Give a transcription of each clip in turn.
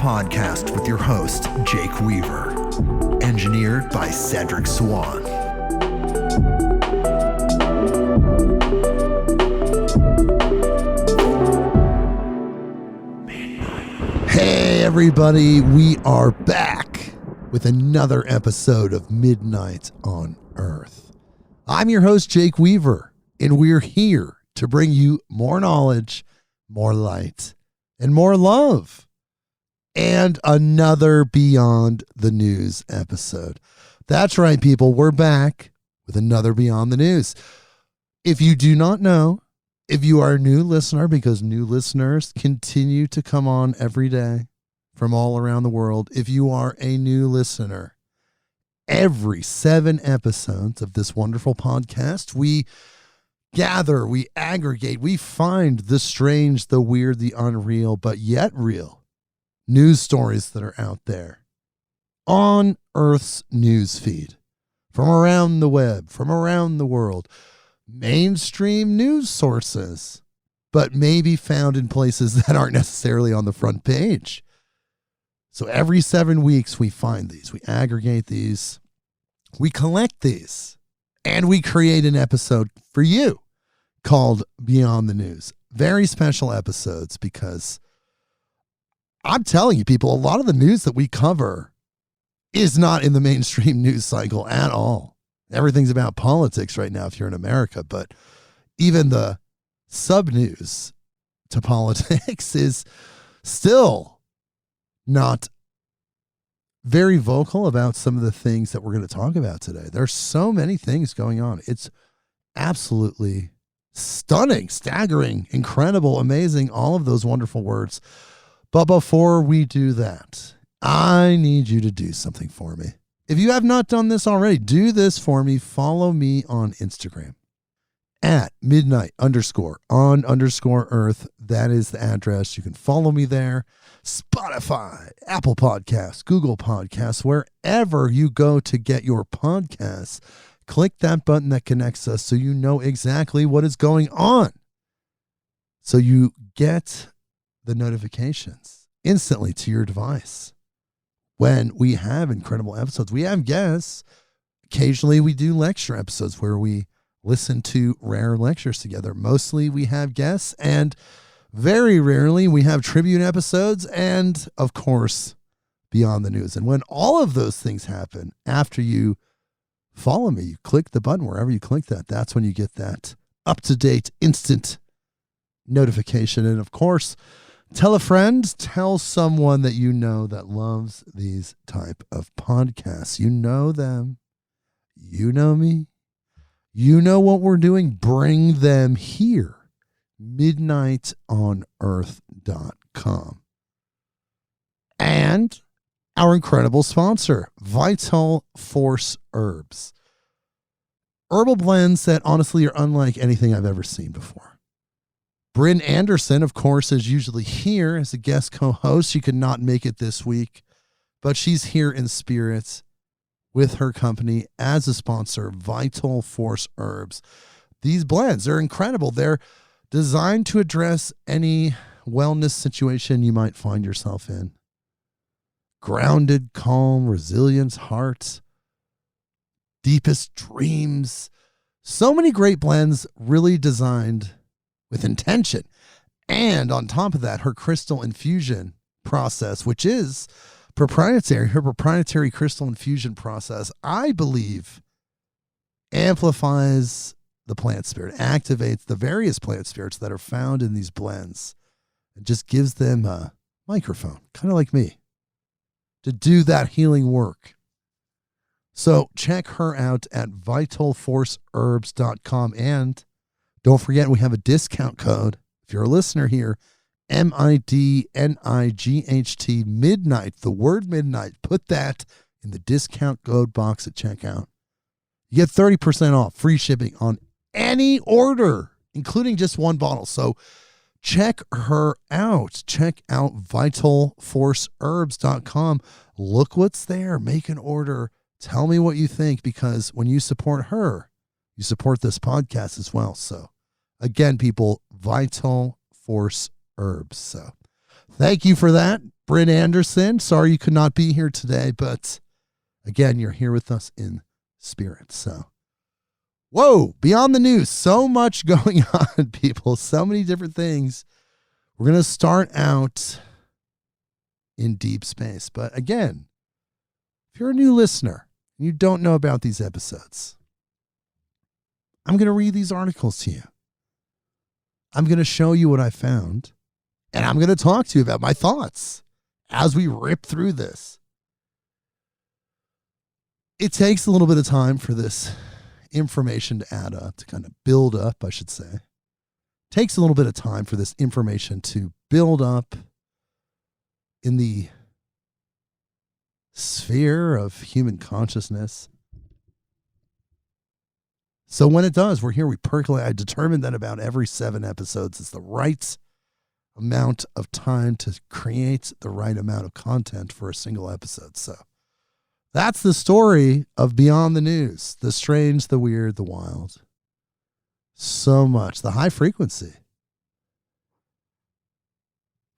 Podcast with your host, Jake Weaver. Engineered by Cedric Swan. Hey everybody, we are back with another episode of Midnight on Earth. I'm your host, Jake Weaver, and we're here to bring you more knowledge, more light, and more love. And another Beyond the News episode. That's right, people. We're back with another Beyond the News. If you do not know, if you are a new listener, because new listeners continue to come on every day from all around the world. If you are a new listener, every 7 episodes of this wonderful podcast, we gather, we aggregate, we find the strange, the weird, the unreal, but yet real news stories that are out there on Earth's news feed from around the web, from around the world, mainstream news sources, but maybe found in places that aren't necessarily on the front page. So every 7 weeks we find these, we aggregate these, we collect these, and we create an episode for you called Beyond the News. Very special episodes because I'm telling you, people, a lot of the news that we cover is not in the mainstream news cycle at all. Everything's about politics right now if you're in America, but even the sub-news to politics is still not very vocal about some of the things that we're going to talk about today. There's so many things going on. It's absolutely stunning, staggering, incredible, amazing, all of those wonderful words. But before we do that, I need you to do something for me. If you have not done this already, do this for me. Follow me on Instagram at midnight_on_earth. That is the address. You can follow me there. Spotify, Apple Podcasts, Google Podcasts, wherever you go to get your podcasts, click that button that connects us so you know exactly what is going on. So you get the notifications instantly to your device when we have incredible episodes. We have guests. Occasionally we do lecture episodes where we listen to rare lectures together. Mostly we have guests, and very rarely we have tribute episodes, and of course Beyond the News. And when all of those things happen after you follow me, you click the button wherever you click that, that's when you get that up-to-date instant notification. And of course, tell a friend, tell someone that you know that loves these type of podcasts. You know them. You know me. You know what we're doing. Bring them here. midnightonearth.com. And our incredible sponsor, Vital Force Herbs. Herbal blends that honestly are unlike anything I've ever seen before. Bryn Anderson, of course, is usually here as a guest co-host. She could not make it this week, but she's here in spirit with her company as a sponsor, Vital Force Herbs. These blends are incredible. They're designed to address any wellness situation you might find yourself in. Grounded, calm, resilience, heart, deepest dreams. So many great blends really designed with intention. And on top of that, her crystal infusion process, which is proprietary, her proprietary crystal infusion process, I believe, amplifies the plant spirit, activates the various plant spirits that are found in these blends, and just gives them a microphone, kind of like me, to do that healing work. So check her out at vitalforceherbs.com. And don't forget, we have a discount code. If you're a listener here, MIDNIGHT, midnight, the word midnight. Put that in the discount code box at checkout. You get 30% off, free shipping on any order, including just one bottle. So check her out. Check out vitalforceherbs.com. Look what's there. Make an order. Tell me what you think, because when you support her, you support this podcast as well. So again, people, Vital Force Herbs. So thank you for that, Britt Anderson. Sorry you could not be here today, but again, you're here with us in spirit. So, whoa, beyond the news, so much going on, people, so many different things. We're going to start out in deep space. But again, if you're a new listener and you don't know about these episodes, I'm going to read these articles to you. I'm going to show you what I found, and I'm going to talk to you about my thoughts as we rip through this. It takes a little bit of time for this information to add up, to kind of build up, I should say. It takes a little bit of time for this information to build up in the sphere of human consciousness. So when it does, we're here, we percolate. I determined that about every 7 episodes is the right amount of time to create the right amount of content for a single episode. So that's the story of Beyond the News, the strange, the weird, the wild. So much. The high frequency.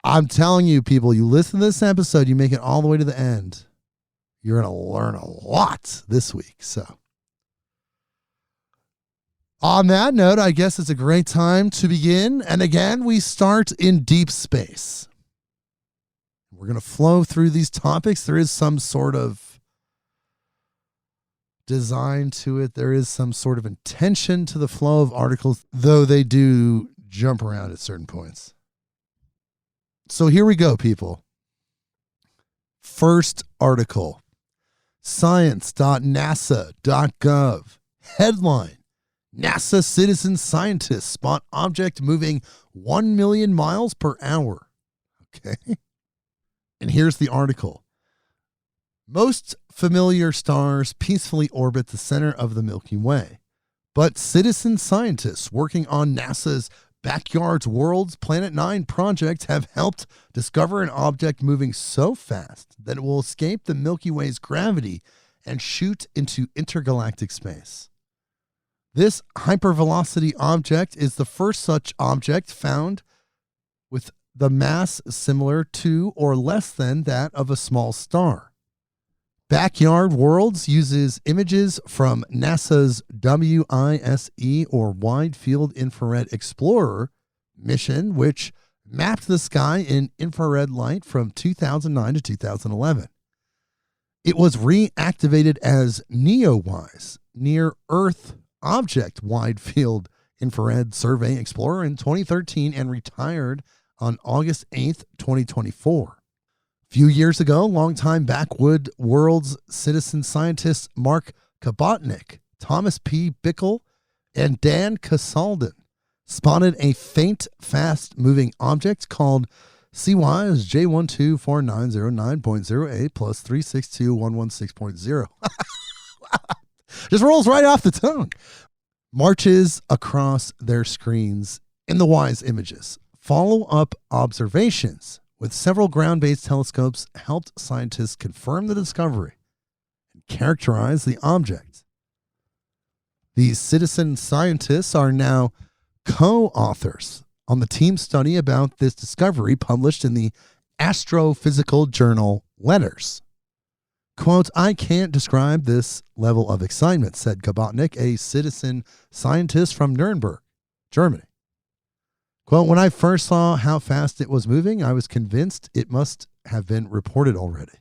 I'm telling you, people, you listen to this episode, you make it all the way to the end, you're going to learn a lot this week. So on that note, I guess it's a great time to begin. And again, we start in deep space. We're going to flow through these topics. There is some sort of design to it. There is some sort of intention to the flow of articles, though they do jump around at certain points. So here we go, people. First article, science.nasa.gov. Headline: NASA citizen scientists spot object moving 1 million miles per hour. Okay. And here's the article. Most familiar stars peacefully orbit the center of the Milky Way, but citizen scientists working on NASA's Backyard's World's Planet 9 project have helped discover an object moving so fast that it will escape the Milky Way's gravity and shoot into intergalactic space. This hypervelocity object is the first such object found with the mass similar to or less than that of a small star. Backyard Worlds uses images from NASA's WISE, or Wide Field Infrared Explorer mission, which mapped the sky in infrared light from 2009 to 2011. It was reactivated as NEOWISE, Near Earth Object Wide Field Infrared Survey Explorer, in 2013 and retired on August 8th, 2024. A few years ago, longtime Backwood Worlds citizen scientists Mark Kabotnik, Thomas P. Bickle, and Dan Casalden spotted a faint, fast-moving object called CWISE J124909.08 plus 362116.0. Just rolls right off the tongue. Marches across their screens in the WISE images. Follow-up observations with several ground-based telescopes helped scientists confirm the discovery and characterize the object. These citizen scientists are now co-authors on the team study about this discovery published in the astrophysical journal Letters. Quote, "I can't describe this level of excitement," said Kabotnik, a citizen scientist from Nuremberg, Germany. Quote, "When I first saw how fast it was moving, I was convinced it must have been reported already."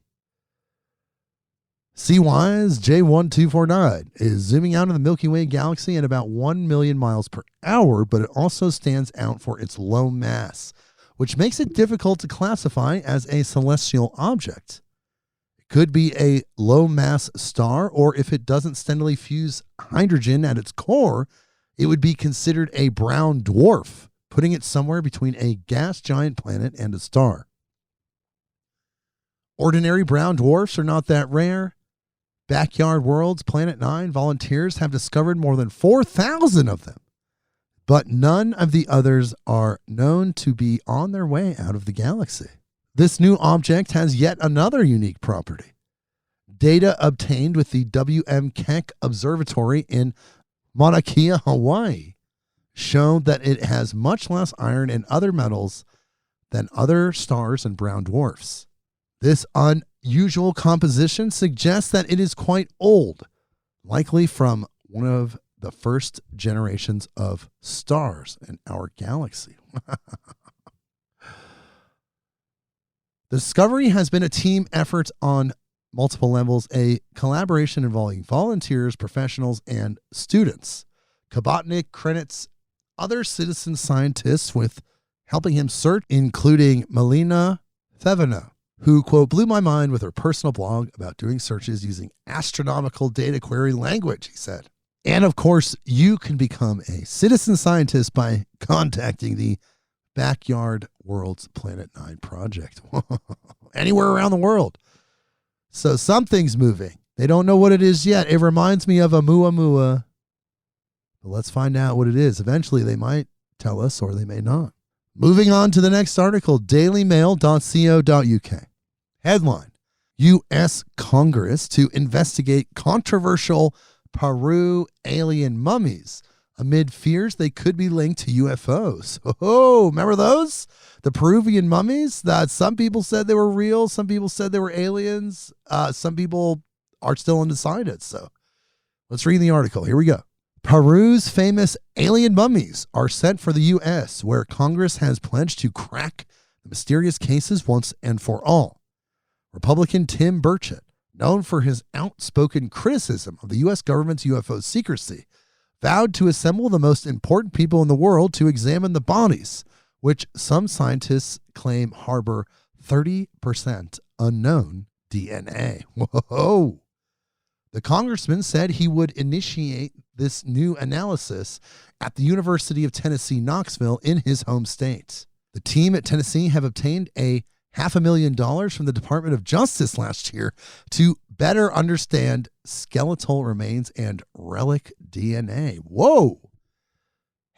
CWISE J1249 is zooming out of the Milky Way galaxy at about 1 million miles per hour, but it also stands out for its low mass, which makes it difficult to classify as a celestial object. It could be a low-mass star, or if it doesn't steadily fuse hydrogen at its core, it would be considered a brown dwarf, putting it somewhere between a gas giant planet and a star. Ordinary brown dwarfs are not that rare. Backyard World's Planet 9 volunteers have discovered more than 4,000 of them, but none of the others are known to be on their way out of the galaxy. This new object has yet another unique property. Data obtained with the W.M. Keck Observatory in Mauna Kea, Hawaii, show that it has much less iron and other metals than other stars and brown dwarfs. This unusual composition suggests that it is quite old, likely from one of the first generations of stars in our galaxy. The discovery has been a team effort on multiple levels, a collaboration involving volunteers, professionals, and students. Kabotnik credits other citizen scientists with helping him search, including Melina Thevena, who, quote, blew my mind with her personal blog about doing searches using astronomical data query language, he said. And of course, you can become a citizen scientist by contacting the Backyard World's Planet 9 project. Anywhere around the world. So something's moving. They don't know what it is yet. It reminds me of a Muamua. But let's find out what it is. Eventually, they might tell us or they may not. Moving on to the next article, dailymail.co.uk. Headline, U.S. Congress to investigate controversial Peru alien mummies amid fears they could be linked to UFOs. Oh, remember those? The Peruvian mummies that some people said they were real, some people said they were aliens, some people are still undecided. So let's read the article. Here we go. Peru's famous alien mummies are sent for the U.S., where Congress has pledged to crack the mysterious cases once and for all. Republican Tim Burchett, known for his outspoken criticism of the U.S. government's UFO secrecy, vowed to assemble the most important people in the world to examine the bodies, which some scientists claim harbor 30% unknown DNA. Whoa! The congressman said he would initiate this new analysis at the University of Tennessee, Knoxville, in his home state. The team at Tennessee have obtained a $500,000 from the Department of Justice last year to better understand skeletal remains and relic DNA. Whoa!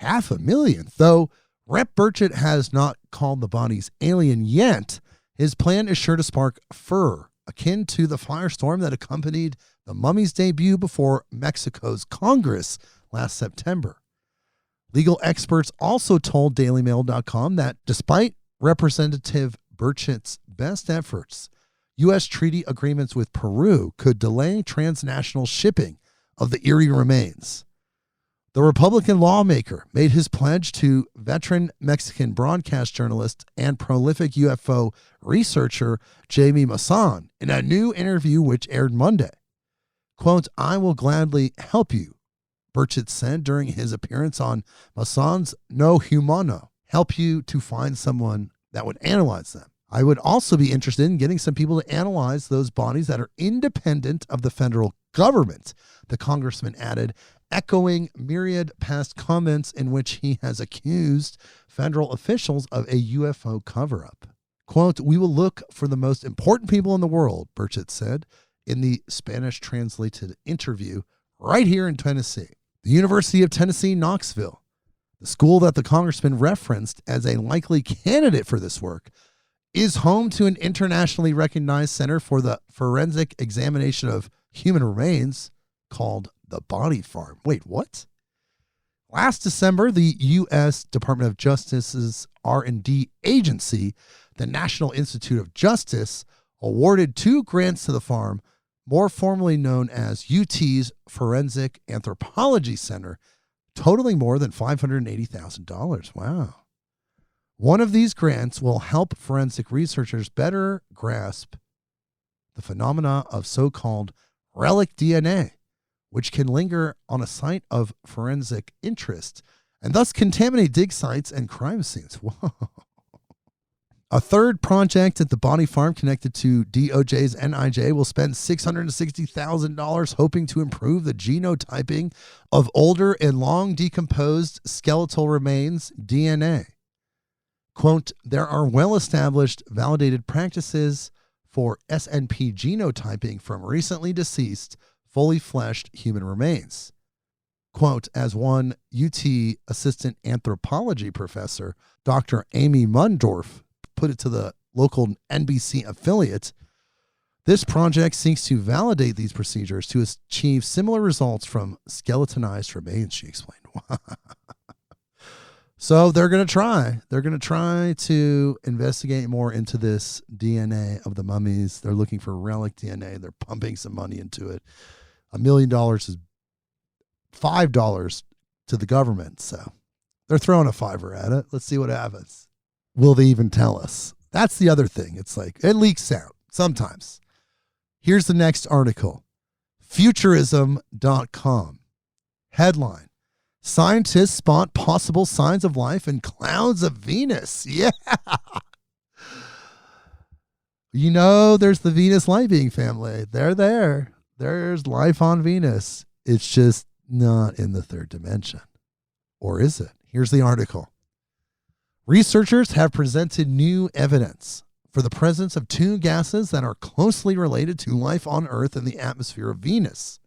$500,000. Though Rep. Burchett has not called the bodies alien yet, his plan is sure to spark furor, akin to the firestorm that accompanied the Mummies' debut before Mexico's Congress last September. Legal experts also told DailyMail.com that despite Representative Burchett's best efforts, U.S. treaty agreements with Peru could delay transnational shipping of the eerie remains. The Republican lawmaker made his pledge to veteran Mexican broadcast journalist and prolific UFO researcher Jamie Maussan in a new interview which aired Monday. Quote, "I will gladly help you," Burchett said during his appearance on Maussan's No Humano, help you to find someone that would analyze them. I would also be interested in getting some people to analyze those bodies that are independent of the federal government, the congressman added, echoing myriad past comments in which he has accused federal officials of a UFO cover-up. Quote, "We will look for the most important people in the world," Burchett said in the Spanish-translated interview right here in Tennessee. The University of Tennessee, Knoxville, the school that the congressman referenced as a likely candidate for this work, is home to an internationally recognized center for the forensic examination of human remains called the Body Farm. Wait, what? Last December, the U.S. Department of Justice's R&D agency, the National Institute of Justice, awarded 2 grants to the farm, more formally known as UT's Forensic Anthropology Center, totaling more than $580,000. Wow. One of these grants will help forensic researchers better grasp the phenomena of so-called relic DNA, which can linger on a site of forensic interest and thus contaminate dig sites and crime scenes. Whoa. A third project at the Body Farm connected to DOJ's NIJ will spend $660,000 hoping to improve the genotyping of older and long decomposed skeletal remains DNA. Quote, there are well-established, validated practices for SNP genotyping from recently deceased, fully fleshed human remains. Quote, as one UT assistant anthropology professor, Dr. Amy Mundorf, put it to the local NBC affiliate, this project seeks to validate these procedures to achieve similar results from skeletonized remains, she explained. So they're going to try. They're going to try to investigate more into this DNA of the mummies. They're looking for relic DNA. They're pumping some money into it. $1 million is $5 to the government. So they're throwing a $5 at it. Let's see what happens. Will they even tell us? That's the other thing. It's like it leaks out sometimes. Here's the next article. Futurism.com. Headline. Scientists spot possible signs of life in clouds of Venus. Yeah. You know, there's the Venus light being family. They're there. There's life on Venus. It's just not in the third dimension. Or is it? Here's the article. Researchers have presented new evidence for the presence of two gases that are closely related to life on Earth in the atmosphere of Venus.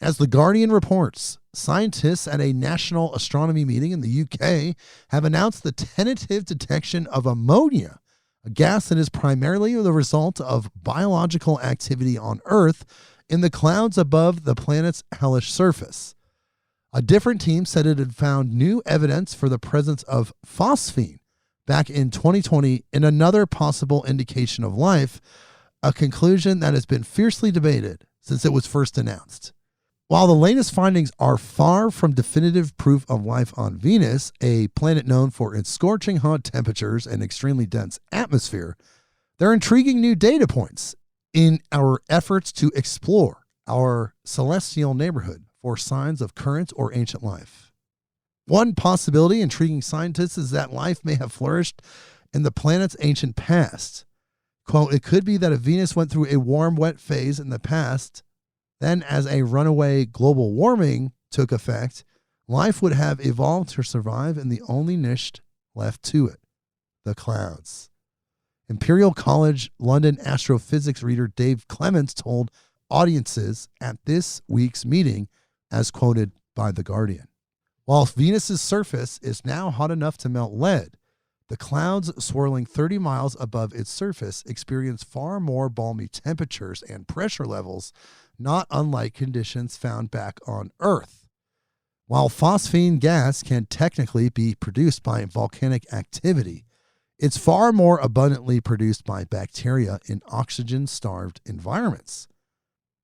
As The Guardian reports, scientists at a national astronomy meeting in the UK have announced the tentative detection of ammonia, a gas that is primarily the result of biological activity on Earth in the clouds above the planet's hellish surface. A different team said it had found new evidence for the presence of phosphine back in 2020 in another possible indication of life, a conclusion that has been fiercely debated since it was first announced. While the latest findings are far from definitive proof of life on Venus, a planet known for its scorching hot temperatures and extremely dense atmosphere, they're intriguing new data points in our efforts to explore our celestial neighborhood for signs of current or ancient life. One possibility intriguing scientists is that life may have flourished in the planet's ancient past. Quote, it could be that if Venus went through a warm, wet phase in the past, then as a runaway global warming took effect, life would have evolved to survive in the only niche left to it, the clouds. Imperial College London astrophysics reader Dave Clements told audiences at this week's meeting, as quoted by The Guardian. While Venus's surface is now hot enough to melt lead, the clouds swirling 30 miles above its surface experience far more balmy temperatures and pressure levels, not unlike conditions found back on Earth. While phosphine gas can technically be produced by volcanic activity, it's far more abundantly produced by bacteria in oxygen-starved environments.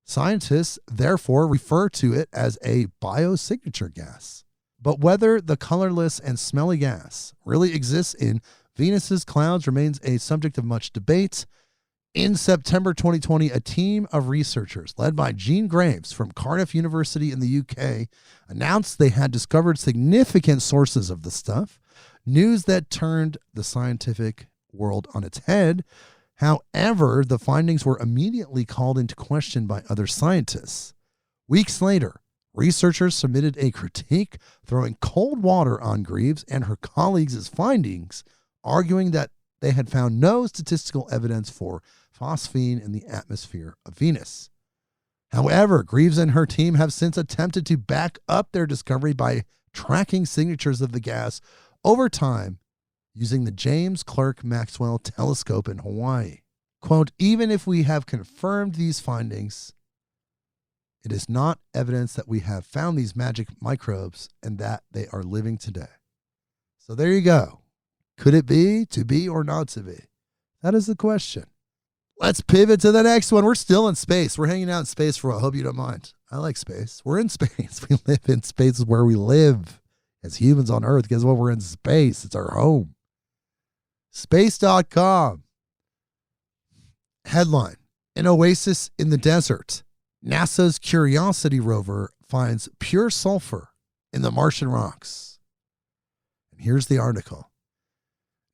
Scientists therefore refer to it as a biosignature gas. But whether the colorless and smelly gas really exists in Venus's clouds remains a subject of much debate. In September 2020, a team of researchers led by Jean Graves from Cardiff University in the UK announced they had discovered significant sources of the stuff, news that turned the scientific world on its head. However, the findings were immediately called into question by other scientists. Weeks later, researchers submitted a critique throwing cold water on Greaves and her colleagues' findings, arguing that they had found no statistical evidence for phosphine in the atmosphere of Venus. However, Greaves and her team have since attempted to back up their discovery by tracking signatures of the gas over time using the James Clerk Maxwell telescope in Hawaii. Quote, even if we have confirmed these findings, it is not evidence that we have found these magic microbes and that they are living today. So there you go. Could it be, to be, or not to be? That is the question. Let's pivot to the next one. We're still in space. We're hanging out in space for a while. I hope you don't mind. I like space. We're in space. We live in space is where we live as humans on Earth. Guess what? We're in space. It's our home. Space.com. Headline, an oasis in the desert. NASA's Curiosity rover finds pure sulfur in the Martian rocks. And here's the article.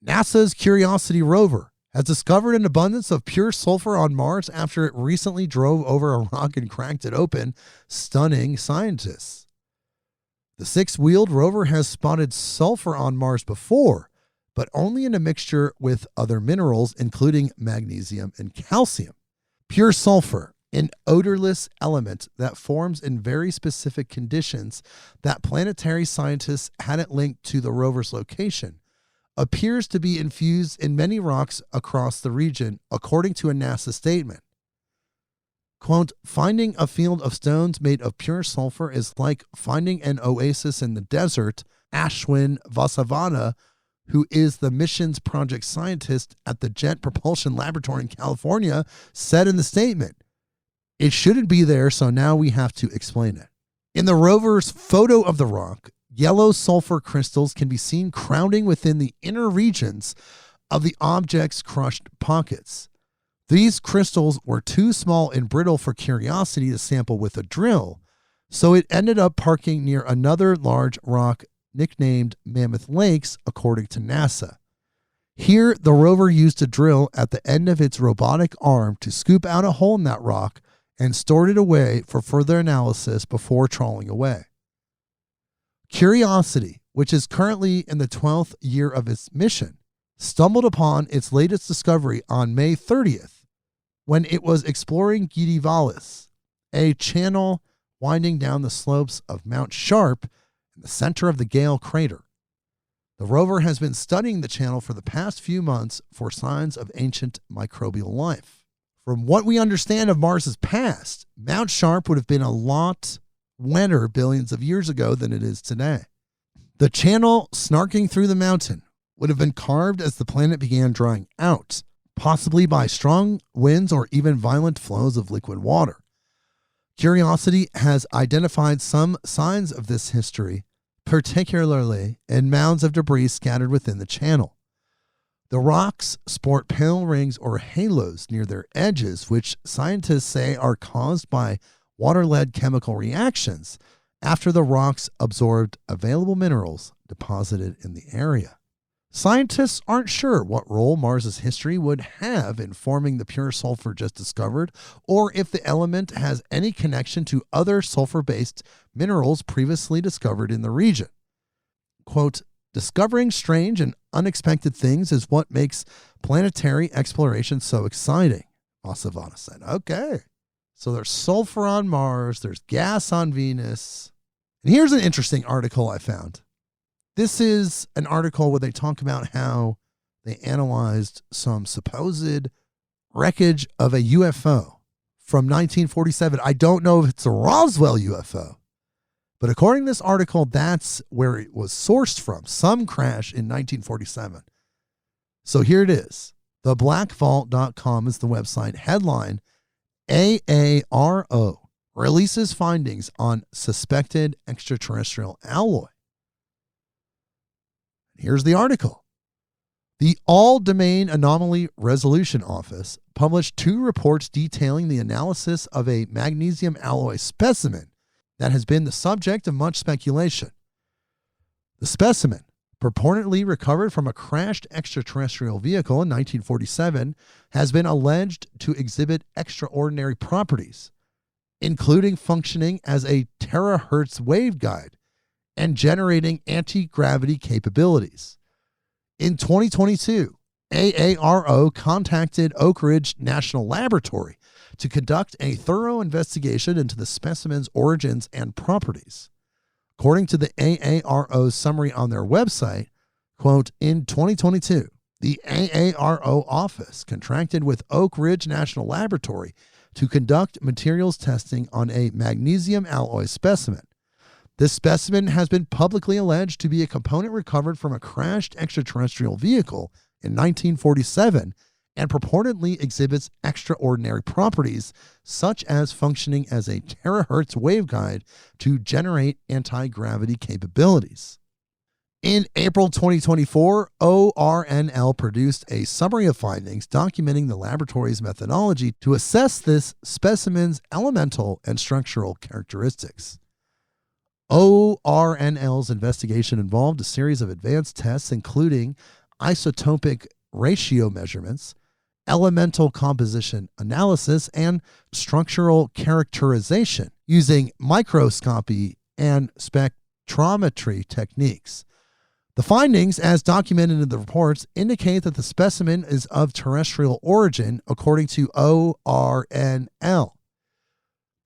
NASA's Curiosity rover has discovered an abundance of pure sulfur on Mars after it recently drove over a rock and cracked it open, stunning scientists. The six-wheeled rover has spotted sulfur on Mars before, but only in a mixture with other minerals, including magnesium and calcium. Pure sulfur, an odorless element that forms in very specific conditions that planetary scientists hadn't linked to the rover's location, appears to be infused in many rocks across the region, according to a NASA statement. Quote, finding a field of stones made of pure sulfur is like finding an oasis in the desert, Ashwin Vasavana, who is the missions project scientist at the Jet Propulsion Laboratory in California, said in the statement. It shouldn't be there, so now we have to explain it. In the rover's photo of the rock, yellow sulfur crystals can be seen crowding within the inner regions of the object's crushed pockets. These crystals were too small and brittle for Curiosity to sample with a drill, so it ended up parking near another large rock nicknamed Mammoth Lakes, according to NASA. Here, the rover used a drill at the end of its robotic arm to scoop out a hole in that rock and stored it away for further analysis before trawling away. Curiosity, which is currently in the 12th year of its mission, stumbled upon its latest discovery on May 30th when it was exploring Gidivalis, a channel winding down the slopes of Mount Sharp in the center of the Gale crater. The rover has been studying the channel for the past few months for signs of ancient microbial life. From what we understand of Mars's past, Mount Sharp would have been a lot wetter billions of years ago than it is today. The channel snarking through the mountain would have been carved as the planet began drying out, possibly by strong winds or even violent flows of liquid water. Curiosity has identified some signs of this history, particularly in mounds of debris scattered within the channel. The rocks sport pale rings or halos near their edges, which scientists say are caused by water-led chemical reactions after the rocks absorbed available minerals deposited in the area. Scientists aren't sure what role Mars's history would have in forming the pure sulfur just discovered, or if the element has any connection to other sulfur-based minerals previously discovered in the region. Quote, discovering strange and unexpected things is what makes planetary exploration so exciting, Vasavana said. Okay, so there's sulfur on Mars, there's gas on Venus. And here's an interesting article I found. This is an article where they talk about how they analyzed some supposed wreckage of a UFO from 1947. I don't know if it's a Roswell UFO, but according to this article, that's where it was sourced from, some crash in 1947. So here it is. TheBlackVault.com is the website. Headline, AARO releases findings on suspected extraterrestrial alloy. Here's the article. The All-Domain Anomaly Resolution Office published 2 reports detailing the analysis of a magnesium alloy specimen that has been the subject of much speculation. The specimen, purportedly recovered from a crashed extraterrestrial vehicle in 1947, has been alleged to exhibit extraordinary properties, including functioning as a terahertz waveguide and generating anti-gravity capabilities. In 2022, AARO contacted Oak Ridge National Laboratory to conduct a thorough investigation into the specimen's origins and properties. According to the AARO's summary on their website, quote, in 2022, the AARO office contracted with Oak Ridge National Laboratory to conduct materials testing on a magnesium alloy specimen. This specimen has been publicly alleged to be a component recovered from a crashed extraterrestrial vehicle in 1947 and purportedly exhibits extraordinary properties, such as functioning as a terahertz waveguide to generate anti-gravity capabilities. In April 2024, ORNL produced a summary of findings documenting the laboratory's methodology to assess this specimen's elemental and structural characteristics. ORNL's investigation involved a series of advanced tests, including isotopic ratio measurements, elemental composition analysis, and structural characterization using microscopy and spectrometry techniques. The findings, as documented in the reports, indicate that the specimen is of terrestrial origin according to ORNL.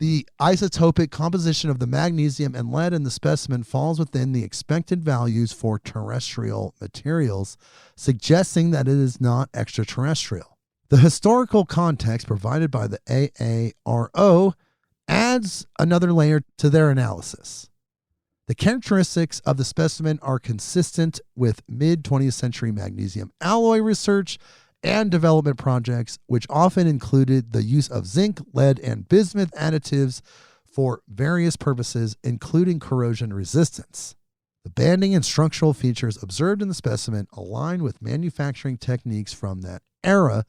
The isotopic composition of the magnesium and lead in the specimen falls within the expected values for terrestrial materials, suggesting that it is not extraterrestrial. The historical context provided by the AARO adds another layer to their analysis. The characteristics of the specimen are consistent with mid-20th century magnesium alloy research and development projects, which often included the use of zinc, lead, and bismuth additives for various purposes, including corrosion resistance. The banding and structural features observed in the specimen align with manufacturing techniques from that era,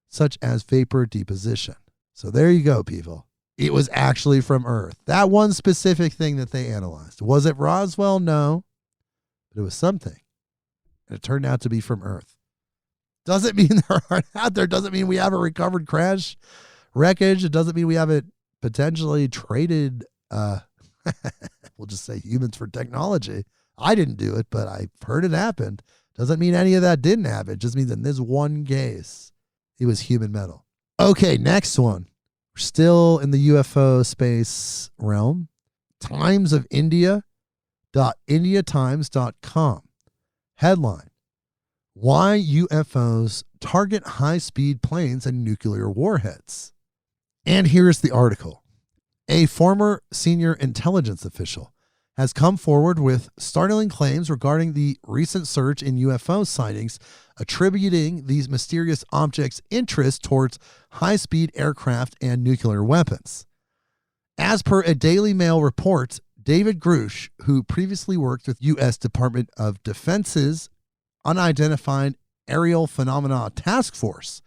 such as vapor deposition. So there you go, people. It was actually from Earth. That one specific thing that they analyzed. Was it Roswell? No. But it was something. And it turned out to be from Earth. Doesn't mean there aren't out there. Doesn't mean we have a recovered crash wreckage. It doesn't mean we haven't potentially traded, we'll just say humans for technology. I didn't do it, but I've heard it happened. Doesn't mean any of that didn't happen. It just means in this one case, it was human metal. Okay, next one. We're still in the UFO space realm. Times of India.indiatimes.com. Headline: Why UFOs target high-speed planes and nuclear warheads. And here's the article. A former senior intelligence official has come forward with startling claims regarding the recent surge in UFO sightings, attributing these mysterious objects' interest towards high-speed aircraft and nuclear weapons. As per a Daily Mail report, David Grush, who previously worked with U.S. Department of Defense's Unidentified Aerial Phenomena Task Force,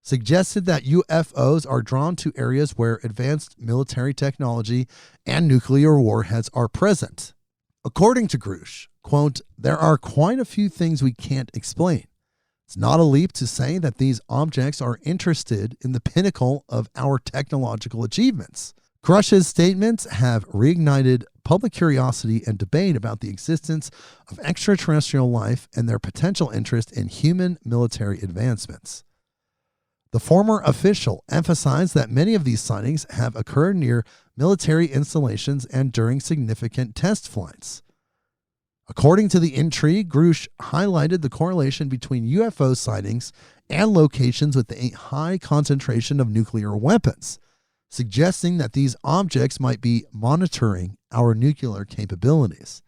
suggested that UFOs are drawn to areas where advanced military technology and nuclear warheads are present. According to Grush, quote, there are quite a few things we can't explain. It's not a leap to say that these objects are interested in the pinnacle of our technological achievements. Grush's statements have reignited public curiosity and debate about the existence of extraterrestrial life and their potential interest in human military advancements. The former official emphasized that many of these sightings have occurred near military installations and during significant test flights. According to the intrigue, Grush highlighted the correlation between UFO sightings and locations with a high concentration of nuclear weapons, suggesting that these objects might be monitoring our nuclear capabilities.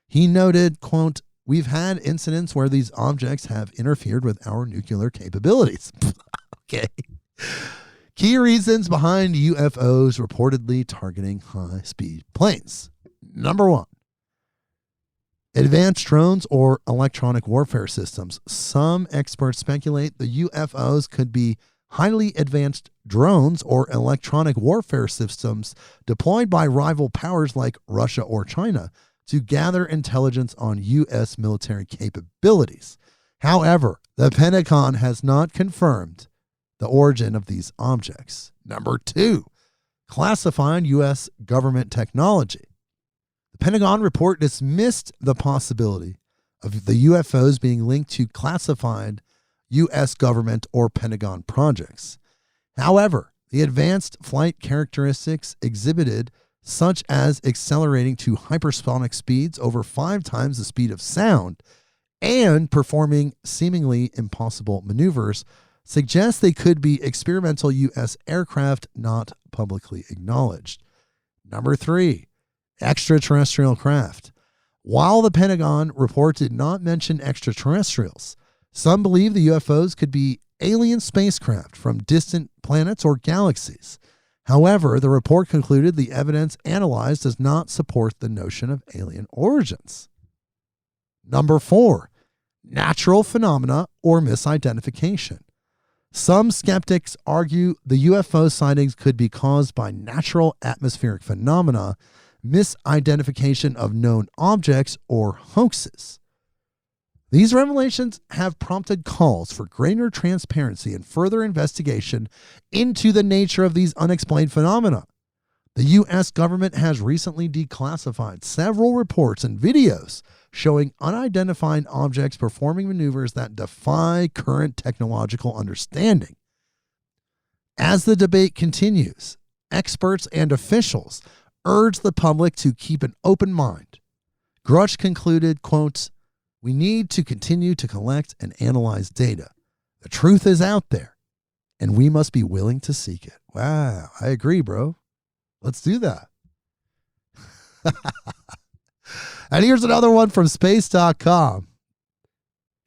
He noted, quote, we've had incidents where these objects have interfered with our nuclear capabilities. Okay. Key reasons behind UFOs reportedly targeting high-speed planes. Number one, advanced drones or electronic warfare systems. Some experts speculate the UFOs could be highly advanced drones or electronic warfare systems deployed by rival powers like Russia or China to gather intelligence on U.S. military capabilities. However, the Pentagon has not confirmed the origin of these objects. Number two, classified U.S. government technology. The Pentagon report dismissed the possibility of the UFOs being linked to classified U.S. government or Pentagon projects. However, the advanced flight characteristics exhibited, such as accelerating to hypersonic speeds over 5 times the speed of sound and performing seemingly impossible maneuvers, suggest they could be experimental U.S. aircraft not publicly acknowledged. Number three, extraterrestrial craft. While the Pentagon report did not mention extraterrestrials, some believe the UFOs could be alien spacecraft from distant planets or galaxies. However, the report concluded the evidence analyzed does not support the notion of alien origins. Number four, natural phenomena or misidentification. Some skeptics argue the UFO sightings could be caused by natural atmospheric phenomena, misidentification of known objects, or hoaxes. These revelations have prompted calls for greater transparency and further investigation into the nature of these unexplained phenomena. The U.S. government has recently declassified several reports and videos showing unidentified objects performing maneuvers that defy current technological understanding. As the debate continues, experts and officials urge the public to keep an open mind. Grush concluded, quote, "We need to continue to collect and analyze data. The truth is out there, and we must be willing to seek it." Wow, I agree, bro. Let's do that. And here's another one from space.com.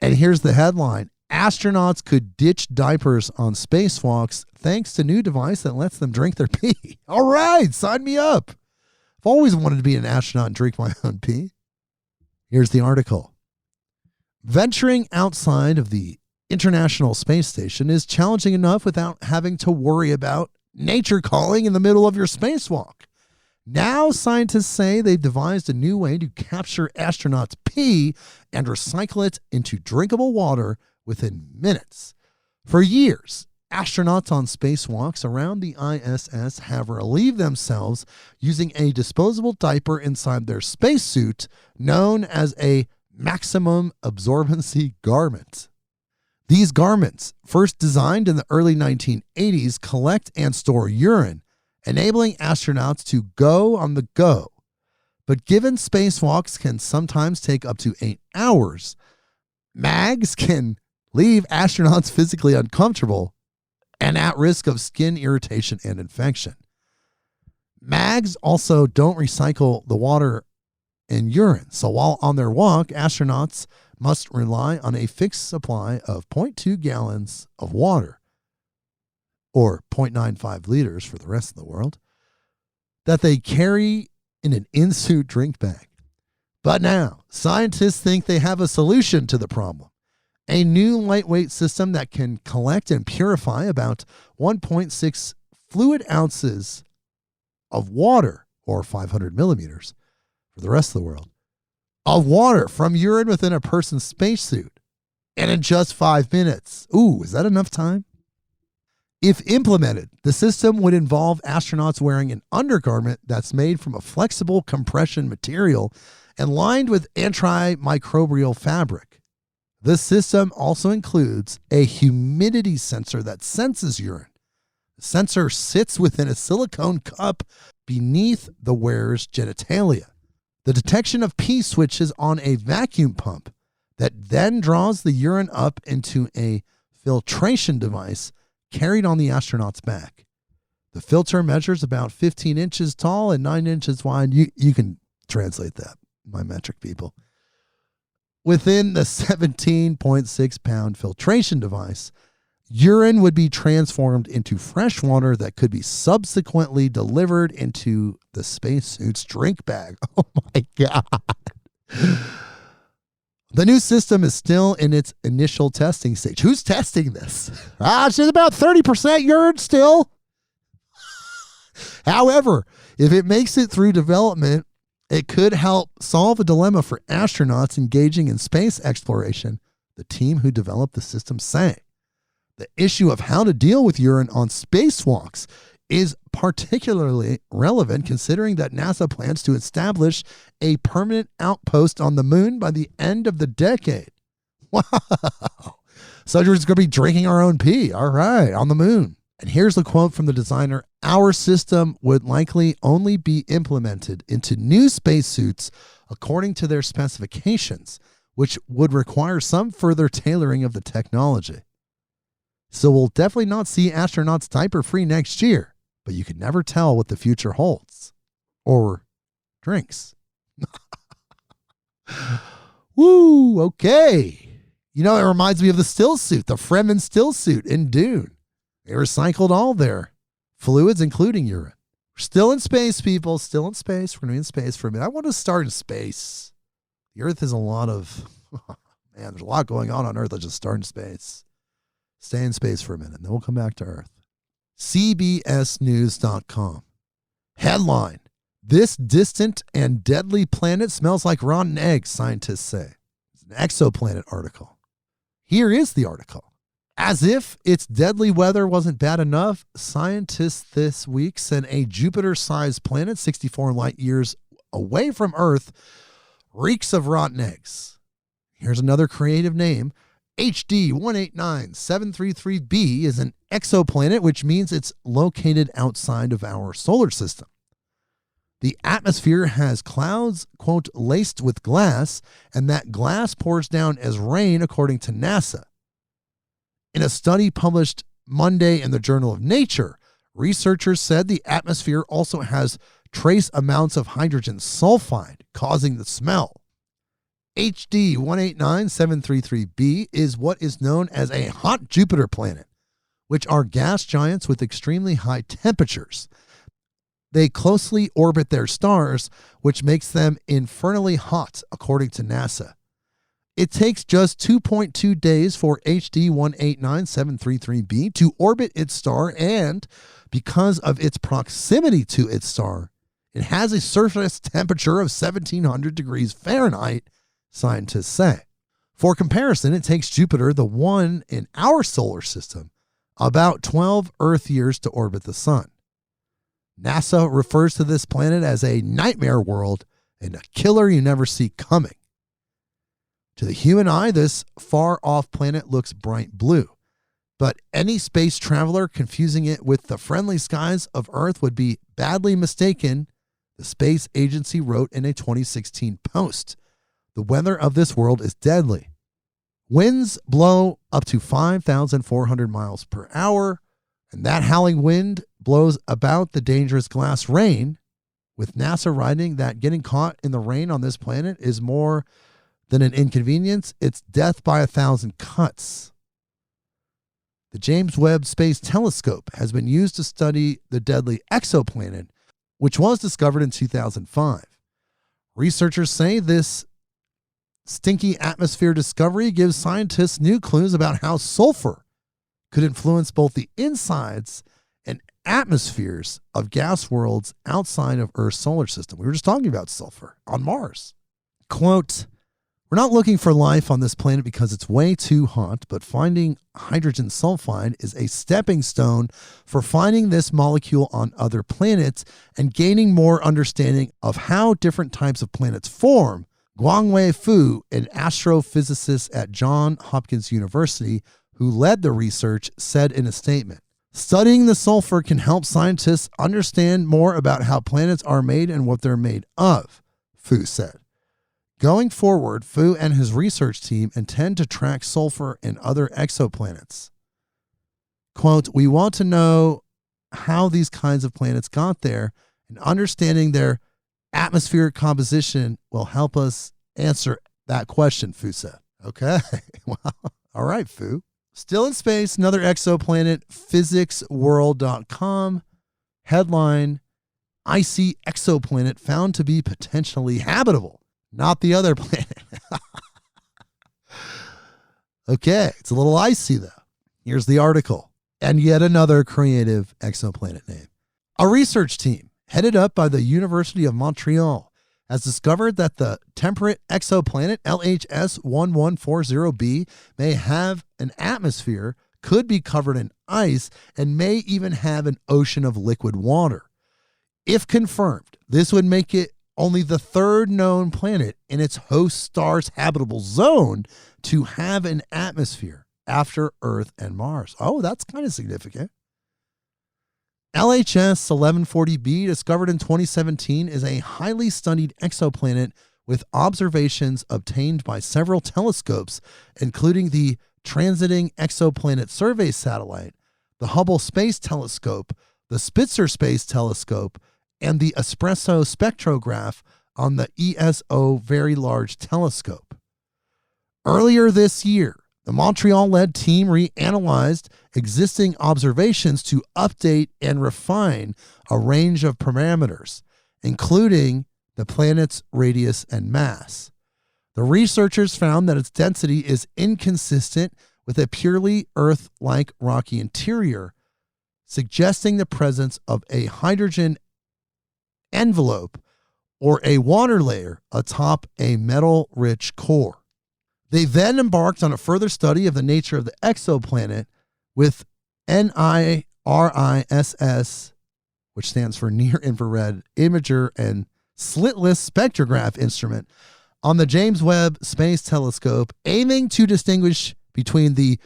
And here's the headline. Astronauts could ditch diapers on spacewalks thanks to new device that lets them drink their pee. All right, sign me up. I've always wanted to be an astronaut and drink my own pee. Here's the article. Venturing outside of the International Space Station is challenging enough without having to worry about nature calling in the middle of your spacewalk. Now scientists say they've devised a new way to capture astronauts' pee and recycle it into drinkable water within minutes. For years, astronauts on spacewalks around the ISS have relieved themselves using a disposable diaper inside their spacesuit known as a maximum absorbency garment. These garments, first designed in the early 1980s, collect and store urine, enabling astronauts to go on the go. But given spacewalks can sometimes take up to 8 hours, mags can leave astronauts physically uncomfortable and at risk of skin irritation and infection. Mags also don't recycle the water and urine, so while on their walk, astronauts must rely on a fixed supply of 0.2 gallons of water, or 0.95 liters for the rest of the world, that they carry in an in-suit drink bag. But now, scientists think they have a solution to the problem. A new lightweight system that can collect and purify about 1.6 fluid ounces of water, or 500 millimeters for the rest of the world, of water from urine within a person's spacesuit, and in just 5 minutes. Ooh, is that enough time? If implemented, the system would involve astronauts wearing an undergarment that's made from a flexible compression material and lined with antimicrobial fabric. This system also includes a humidity sensor that senses urine. The sensor sits within a silicone cup beneath the wearer's genitalia. The detection of pee switches on a vacuum pump that then draws the urine up into a filtration device carried on the astronaut's back. The filter measures about 15 inches tall and 9 inches wide. You can translate that, my metric people. Within the 17.6 pound filtration device, urine would be transformed into fresh water that could be subsequently delivered into the spacesuit's drink bag. Oh my God. The new system is still in its initial testing stage. Who's testing this? It's about 30% urine still. However, if it makes it through development, it could help solve a dilemma for astronauts engaging in space exploration, the team who developed the system say. The issue of how to deal with urine on spacewalks is particularly relevant considering that NASA plans to establish a permanent outpost on the moon by the end of the decade. Wow. So we're just going to be drinking our own pee. All right, on the moon. And here's the quote from the designer. Our system would likely only be implemented into new spacesuits according to their specifications, which would require some further tailoring of the technology. So we'll definitely not see astronauts diaper-free next year, but you can never tell what the future holds. Or drinks. Woo, okay. You know, it reminds me of the still suit, the Fremen still suit in Dune. They recycled all their fluids, including urine. We're still in space, people. Still in space. We're going to be in space for a minute. I want to start in space. The Earth is a lot of, man, there's a lot going on Earth. Let's just start in space. Stay in space for a minute, and then we'll come back to Earth. CBSNews.com. Headline: This distant and deadly planet smells like rotten eggs, scientists say. an exoplanet article. Here is the article. As if its deadly weather wasn't bad enough, scientists this week sent a Jupiter-sized planet 64 light years away from Earth, reeks of rotten eggs. Here's another creative name. HD 189733b is an exoplanet, which means it's located outside of our solar system. The atmosphere has clouds, quote, laced with glass, and that glass pours down as rain, according to NASA. In a study published Monday in the Journal of Nature, researchers said the atmosphere also has trace amounts of hydrogen sulfide, causing the smell. HD 189733b is what is known as a hot Jupiter planet, which are gas giants with extremely high temperatures. They closely orbit their stars, which makes them infernally hot, according to NASA. It takes just 2.2 days for HD 189733b to orbit its star, and because of its proximity to its star, it has a surface temperature of 1700 degrees Fahrenheit, scientists say. For comparison, it takes Jupiter, the one in our solar system, about 12 Earth years to orbit the sun. NASA refers to this planet as a nightmare world and a killer you never see coming. To the human eye, this far-off planet looks bright blue, but any space traveler confusing it with the friendly skies of Earth would be badly mistaken, the space agency wrote in a 2016 post. The weather of this world is deadly. Winds blow up to 5,400 miles per hour, and that howling wind blows about the dangerous glass rain, with NASA writing that getting caught in the rain on this planet is more than an inconvenience, it's death by 1,000 cuts. The James Webb Space Telescope has been used to study the deadly exoplanet, which was discovered in 2005. Researchers say this stinky atmosphere discovery gives scientists new clues about how sulfur could influence both the insides and atmospheres of gas worlds outside of Earth's solar system. We were just talking about sulfur on Mars. Quote, we're not looking for life on this planet because it's way too hot, but finding hydrogen sulfide is a stepping stone for finding this molecule on other planets and gaining more understanding of how different types of planets form, Guangwei Fu, an astrophysicist at Johns Hopkins University who led the research, said in a statement. Studying the sulfur can help scientists understand more about how planets are made and what they're made of, Fu said. Going forward, Fu and his research team intend to track sulfur in other exoplanets. Quote, we want to know how these kinds of planets got there, and understanding their atmospheric composition will help us answer that question, Fu said. Okay, well, all right, Fu. Still in space, another exoplanet, physicsworld.com. Headline, icy exoplanet found to be potentially habitable. Not the other planet. Okay, it's a little icy though. Here's the article. And yet another creative exoplanet name. A research team headed up by the University of Montreal has discovered that the temperate exoplanet LHS 1140b may have an atmosphere, could be covered in ice, and may even have an ocean of liquid water. If confirmed, this would make it only the third known planet in its host star's habitable zone to have an atmosphere after Earth and Mars. Oh, that's kind of significant. LHS 1140b, discovered in 2017, is a highly studied exoplanet with observations obtained by several telescopes, including the Transiting Exoplanet Survey Satellite, the Hubble Space Telescope, the Spitzer Space Telescope, and the Espresso spectrograph on the ESO Very Large Telescope. Earlier this year, the Montreal-led team reanalyzed existing observations to update and refine a range of parameters, including the planet's radius and mass. The researchers found that its density is inconsistent with a purely Earth-like rocky interior, suggesting the presence of a hydrogen envelope or a water layer atop a metal-rich core. They then embarked on a further study of the nature of the exoplanet with NIRISS, which stands for Near Infrared Imager and Slitless Spectrograph Instrument, on the James Webb Space Telescope, aiming to distinguish between the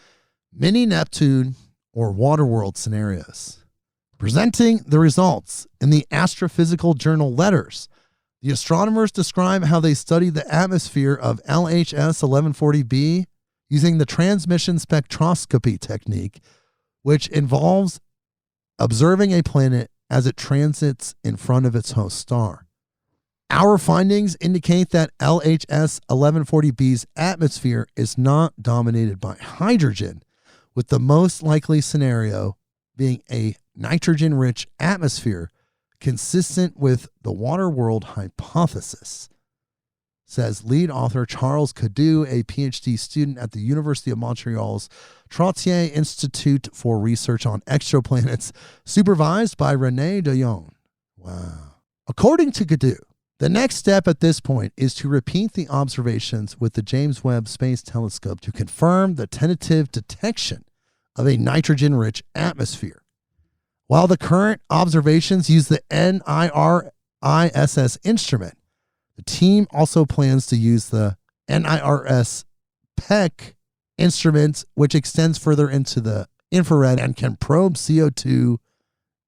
mini-Neptune or Waterworld scenarios. Presenting the results in the Astrophysical Journal Letters, the astronomers describe how they studied the atmosphere of LHS 1140b using the transmission spectroscopy technique, which involves observing a planet as it transits in front of its host star. Our findings indicate that LHS 1140b's atmosphere is not dominated by hydrogen, with the most likely scenario being a nitrogen-rich atmosphere consistent with the Waterworld hypothesis, says lead author Charles Cadeau, a PhD student at the University of Montreal's Trottier Institute for Research on Exoplanets, supervised by René Dayon. Wow. According to Cadeau, the next step at this point is to repeat the observations with the James Webb Space Telescope to confirm the tentative detection of a nitrogen-rich atmosphere. While the current observations use the NIRISS instrument, the team also plans to use the NIRS PEC instrument, which extends further into the infrared and can probe CO2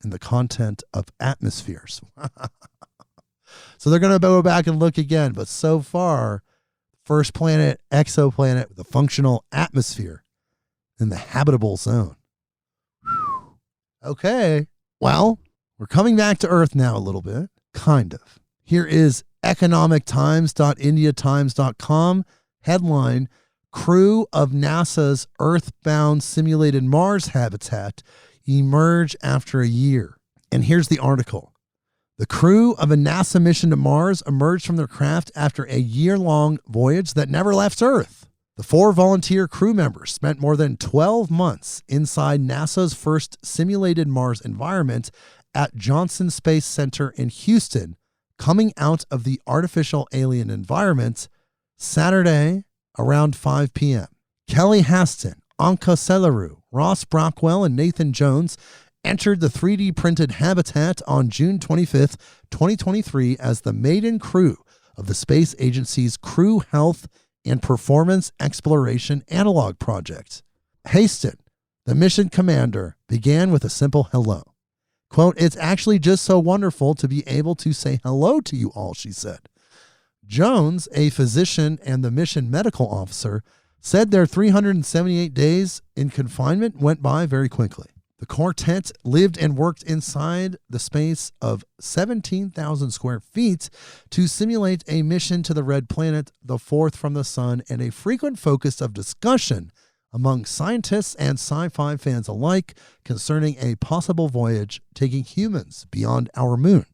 and the content of atmospheres. So they're going to go back and look again, but so far, first planet, exoplanet with a functional atmosphere in the habitable zone. Okay, well, we're coming back to Earth now a little bit, kind of. Here is economictimes.indiatimes.com headline, crew of NASA's Earthbound simulated Mars habitat emerge after a year. And here's the article. The crew of a NASA mission to Mars emerged from their craft after a year-long voyage that never left Earth. The 4 volunteer crew members spent more than 12 months inside NASA's first simulated Mars environment at Johnson Space Center in Houston, coming out of the artificial alien environment Saturday around 5 p.m. Kelly Haston, Anka Selaru, Ross Brockwell, and Nathan Jones entered the 3D printed habitat on June 25th, 2023 as the maiden crew of the space agency's Crew Health and Performance Exploration Analog Project. Haston, the mission commander, began with a simple hello. Quote, "It's actually just so wonderful to be able to say hello to you all," she said. Jones, a physician and the mission medical officer, said their 378 days in confinement went by very quickly. The quartet lived and worked inside the space of 17,000 square feet to simulate a mission to the red planet, the fourth from the sun, and a frequent focus of discussion among scientists and sci-fi fans alike concerning a possible voyage taking humans beyond our moon.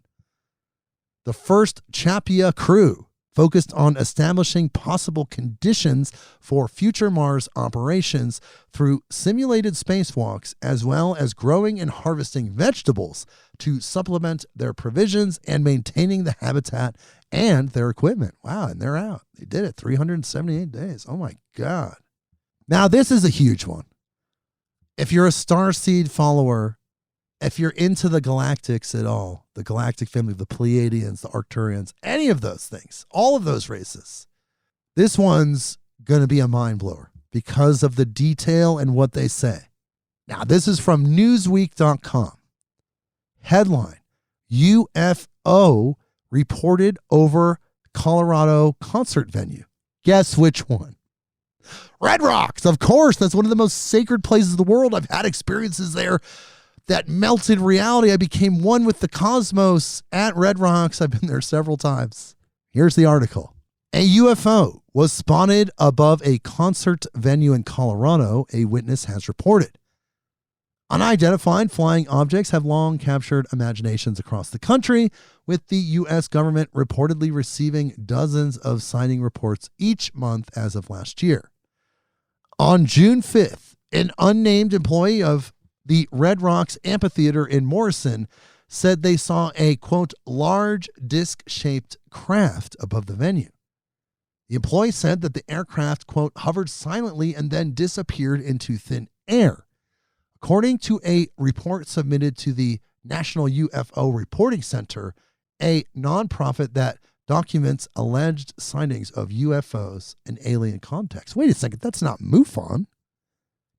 The first Chapia crew focused on establishing possible conditions for future Mars operations through simulated spacewalks, as well as growing and harvesting vegetables to supplement their provisions and maintaining the habitat and their equipment. Wow, and they're out. They did it, 378 days. Oh my God. Now, this is a huge one. If you're a Starseed follower, if you're into the galactics at all, the galactic family, the Pleiadians, the Arcturians, any of those things, all of those races, this one's going to be a mind blower because of the detail and what they say. Now, this is from Newsweek.com. Headline, UFO reported over Colorado concert venue. Guess which one? Red Rocks, of course. That's one of the most sacred places in the world. I've had experiences there that melted reality. I became one with the cosmos at Red Rocks. I've been there several times. Here's the article. A UFO was spotted above a concert venue in Colorado, a witness has reported. Unidentified flying objects have long captured imaginations across the country, with the U.S. government reportedly receiving dozens of sighting reports each month as of last year. On June 5th, an unnamed employee of the Red Rocks Amphitheater in Morrison said they saw a, quote, large disc-shaped craft above the venue. The employee said that the aircraft, quote, hovered silently and then disappeared into thin air. According to a report submitted to the National UFO Reporting Center, a nonprofit that documents alleged sightings of UFOs and alien contacts. Wait a second, that's not MUFON.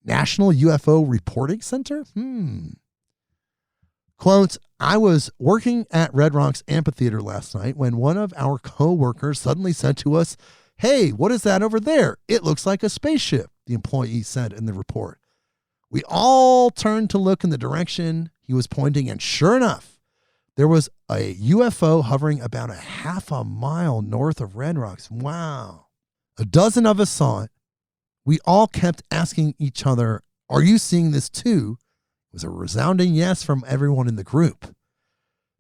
National UFO Reporting Center? Quote, I was working at Red Rocks Amphitheater last night when one of our co-workers suddenly said to us, hey, what is that over there? It looks like a spaceship, the employee said in the report. We all turned to look in the direction he was pointing, and sure enough, there was a UFO hovering about a half a mile north of Red Rocks. Wow. A dozen of us saw it. We all kept asking each other, are you seeing this too? It was a resounding yes from everyone in the group.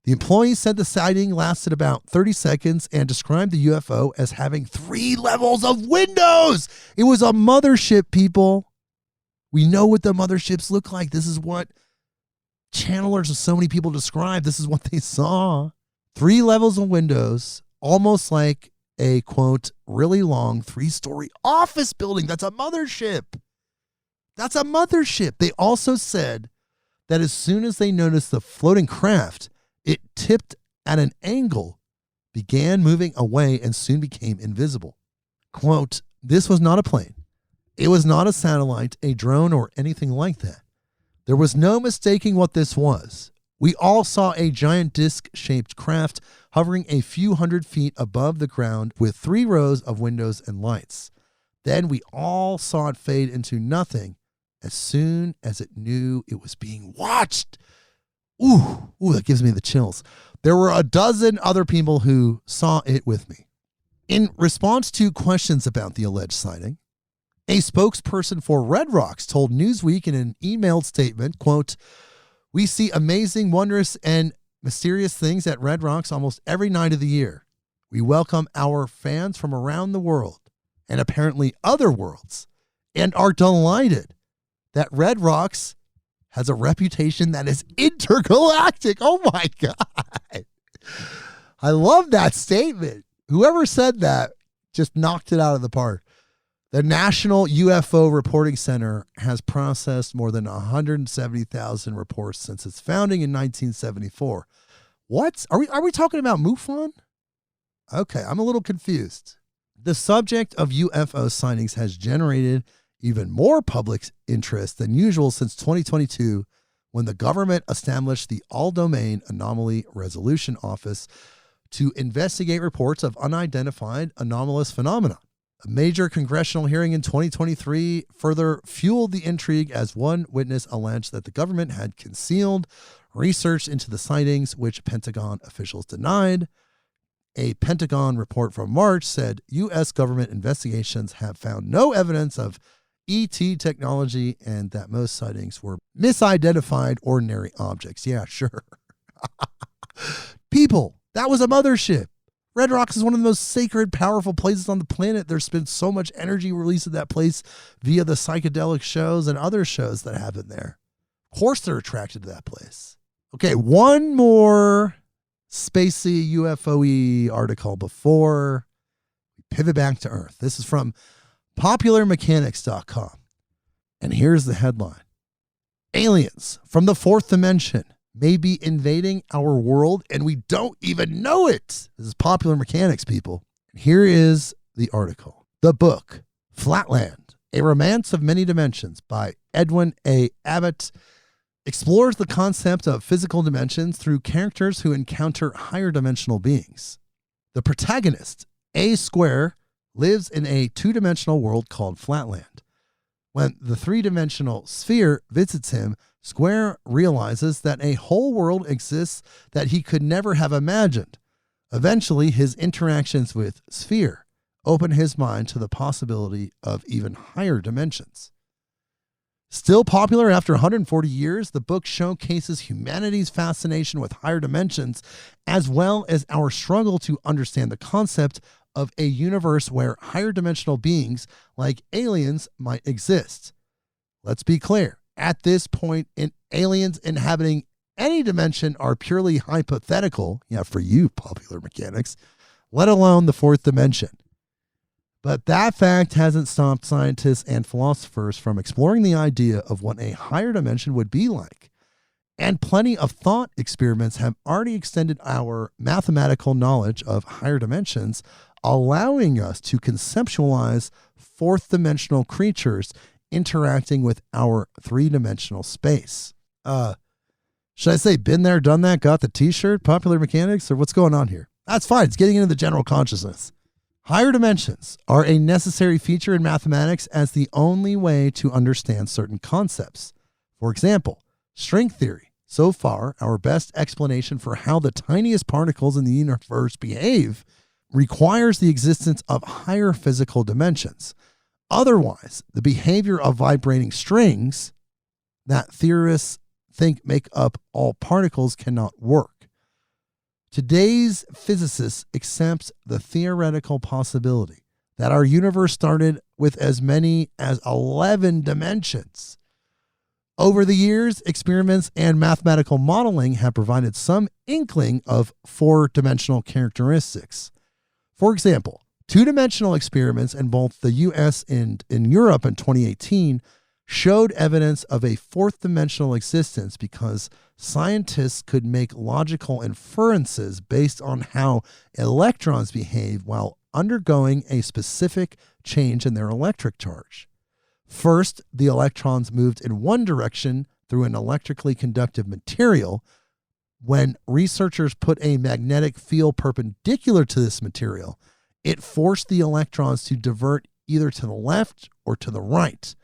The employee said the sighting lasted about 30 seconds and described the UFO as having 3 levels of windows. It was a mothership, people. We know what the motherships look like. This is what channelers of so many people describe. This is what they saw. 3 levels of windows, almost like a, quote, really long 3-story office building. That's a mothership. That's a mothership. They also said that as soon as they noticed the floating craft, it tipped at an angle, began moving away, and soon became invisible. Quote, this was not a plane. It was not a satellite, a drone, or anything like that. There was no mistaking what this was. We all saw a giant disc-shaped craft hovering a few hundred feet above the ground with 3 rows of windows and lights. Then we all saw it fade into nothing as soon as it knew it was being watched. Ooh, that gives me the chills. There were a dozen other people who saw it with me. In response to questions about the alleged sighting, a spokesperson for Red Rocks told Newsweek in an emailed statement, quote, we see amazing, wondrous, and mysterious things at Red Rocks almost every night of the year. We welcome our fans from around the world and apparently other worlds and are delighted that Red Rocks has a reputation that is intergalactic. Oh my God. I love that statement. Whoever said that just knocked it out of the park. The National UFO Reporting Center has processed more than 170,000 reports since its founding in 1974. What? Are we talking about MUFON? Okay, I'm a little confused. The subject of UFO sightings has generated even more public interest than usual since 2022, when the government established the All-Domain Anomaly Resolution Office to investigate reports of unidentified anomalous phenomena. A major congressional hearing in 2023 further fueled the intrigue as one witness alleged that the government had concealed research into the sightings, which Pentagon officials denied. A Pentagon report from March said U.S. government investigations have found no evidence of ET technology and that most sightings were misidentified ordinary objects. Yeah, sure. People, that was a mothership. Red Rocks is one of the most sacred, powerful places on the planet. There's been so much energy released at that place via the psychedelic shows and other shows that happen there. Of course they're attracted to that place. Okay, one more spacey UFO-y article before we pivot back to Earth. This is from popularmechanics.com. And here's the headline. Aliens from the 4th dimension may be invading our world and we don't even know it. This is Popular Mechanics, people. Here is the article. The book, Flatland, A Romance of Many Dimensions by Edwin A. Abbott, explores the concept of physical dimensions through characters who encounter higher dimensional beings. The protagonist, A Square, lives in a 2-dimensional world called Flatland. When the 3-dimensional sphere visits him, Square realizes that a whole world exists that he could never have imagined. Eventually, his interactions with Sphere open his mind to the possibility of even higher dimensions. Still popular after 140 years, the book showcases humanity's fascination with higher dimensions, as well as our struggle to understand the concept of a universe where higher dimensional beings like aliens might exist. Let's be clear. At this point, aliens inhabiting any dimension are purely hypothetical, for you, Popular Mechanics, let alone the 4th dimension. But that fact hasn't stopped scientists and philosophers from exploring the idea of what a higher dimension would be like. And plenty of thought experiments have already extended our mathematical knowledge of higher dimensions, allowing us to conceptualize fourth dimensional creatures interacting with our three-dimensional space. Should I say been there, done that, got the t-shirt, popular mechanics, or what's going on here? That's fine. It's getting into the general consciousness. Higher dimensions are a necessary feature in mathematics as the only way to understand certain concepts. For example, string theory. So far, our best explanation for how the tiniest particles in the universe behave requires the existence of higher physical dimensions. Otherwise, the behavior of vibrating strings that theorists think make up all particles cannot work. Today's physicists accept the theoretical possibility that our universe started with as many as 11 dimensions. Over the years, experiments and mathematical modeling have provided some inkling of four-dimensional characteristics. For example, two-dimensional experiments in both the US and in Europe in 2018 showed evidence of a fourth dimensional existence because scientists could make logical inferences based on how electrons behave while undergoing a specific change in their electric charge. First, the electrons moved in one direction through an electrically conductive material. When researchers put a magnetic field perpendicular to this material, it forced the electrons to divert either to the left or to the right.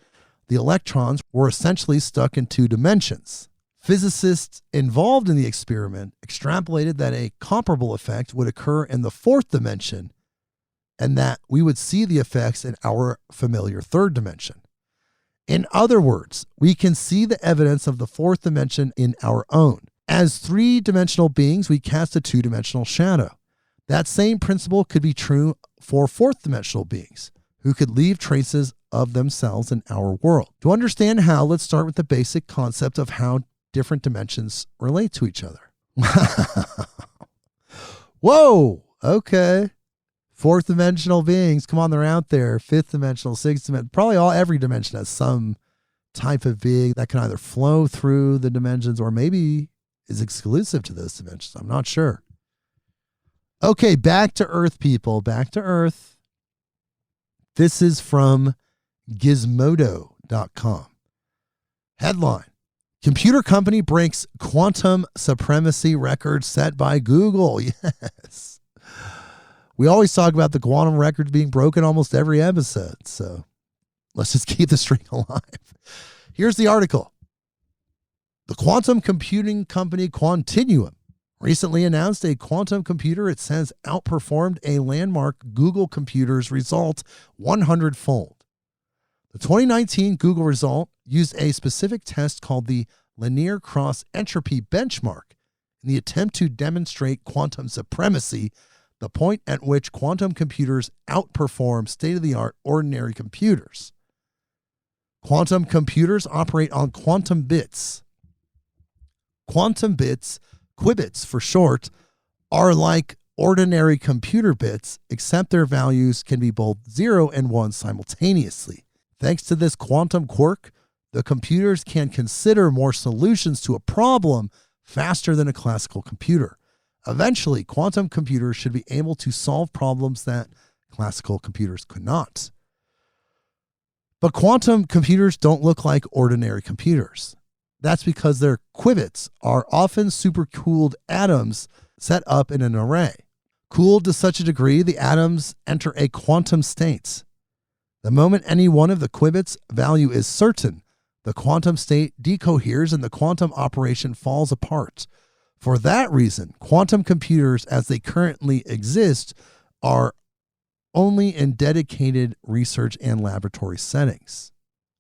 The electrons were essentially stuck in two dimensions. Physicists involved in the experiment extrapolated that a comparable effect would occur in the fourth dimension and that we would see the effects in our familiar third dimension. In other words, we can see the evidence of the fourth dimension in our own. As three-dimensional beings, we cast a two-dimensional shadow. That same principle could be true for fourth-dimensional beings, who could leave traces of themselves in our world. To understand how, let's start with the basic concept of how different dimensions relate to each other. Whoa, okay. Fourth dimensional beings, come on, they're out there. Fifth dimensional, sixth dimensional, probably every dimension has some type of being that can either flow through the dimensions or maybe is exclusive to those dimensions. I'm not sure. Okay, back to Earth, people, back to Earth. This is from Gizmodo.com. Headline: Computer company breaks quantum supremacy record set by Google. Yes. We always talk about the quantum records being broken almost every episode. So let's just keep the string alive. Here's the article. The quantum computing company Quantinuum recently announced a quantum computer it says outperformed a landmark Google computer's result 100-fold. The 2019 Google result used a specific test called the linear cross entropy benchmark in the attempt to demonstrate quantum supremacy, the point at which quantum computers outperform state-of-the-art ordinary computers. Quantum computers operate on quantum bits. Quantum bits, qubits for short, are like ordinary computer bits, except their values can be both 0 and 1 simultaneously. Thanks to this quantum quirk, the computers can consider more solutions to a problem faster than a classical computer. Eventually, quantum computers should be able to solve problems that classical computers could not. But quantum computers don't look like ordinary computers. That's because their qubits are often supercooled atoms set up in an array. Cooled to such a degree, the atoms enter a quantum state. The moment any one of the qubits' value is certain, the quantum state decoheres and the quantum operation falls apart. For that reason, quantum computers as they currently exist are only in dedicated research and laboratory settings.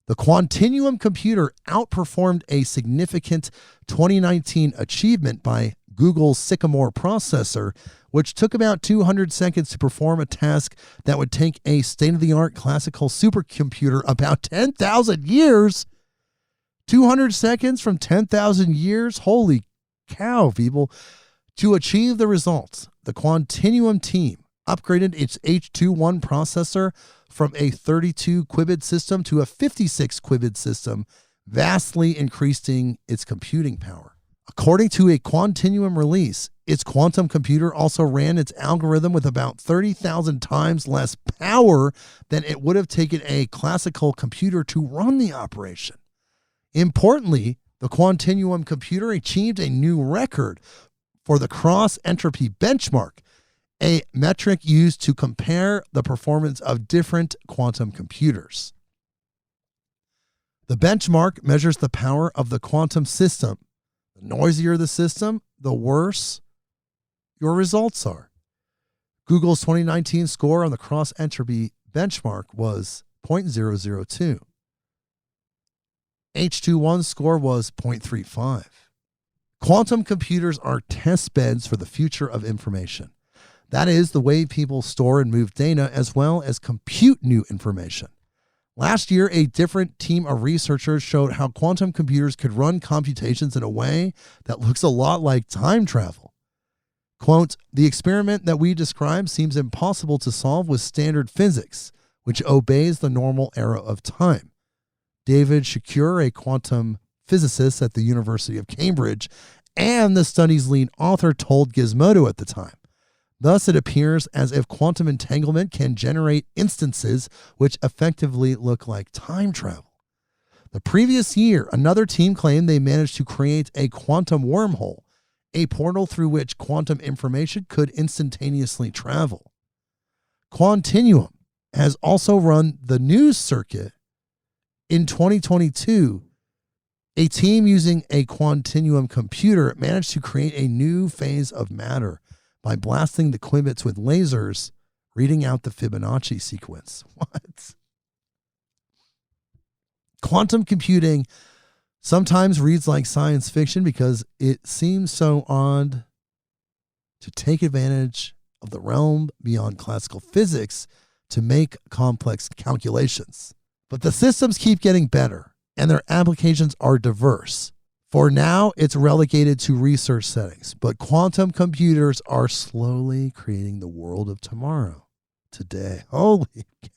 The Quantinuum computer outperformed a significant 2019 achievement by Google's Sycamore processor, which took about 200 seconds to perform a task that would take a state-of-the-art classical supercomputer about 10,000 years. 200 seconds from 10,000 years? Holy cow, people. To achieve the results, the Quantinuum team upgraded its H21 processor from a 32 qubit system to a 56 qubit system, vastly increasing its computing power. According to a Quantinuum release, its quantum computer also ran its algorithm with about 30,000 times less power than it would have taken a classical computer to run the operation. Importantly, the Quantinuum computer achieved a new record for the cross-entropy benchmark, a metric used to compare the performance of different quantum computers. The benchmark measures the power of the quantum system. The noisier the system, the worse your results are. Google's 2019 score on the cross-entropy benchmark was 0.002. H21's score was 0.35. Quantum computers are test beds for the future of information. That is the way people store and move data as well as compute new information. Last year, a different team of researchers showed how quantum computers could run computations in a way that looks a lot like time travel. Quote, "The experiment that we describe seems impossible to solve with standard physics, which obeys the normal arrow of time." David Shakur, a quantum physicist at the University of Cambridge and the study's lead author, told Gizmodo at the time. Thus, it appears as if quantum entanglement can generate instances which effectively look like time travel. The previous year, another team claimed they managed to create a quantum wormhole, a portal through which quantum information could instantaneously travel. Quantinuum has also run the news circuit. In 2022, a team using a Quantinuum computer managed to create a new phase of matter by blasting the qubits with lasers, reading out the Fibonacci sequence. What? Quantum computing sometimes reads like science fiction because it seems so odd to take advantage of the realm beyond classical physics to make complex calculations. But the systems keep getting better, and their applications are diverse. For now, it's relegated to research settings, but quantum computers are slowly creating the world of tomorrow, today. Holy cow.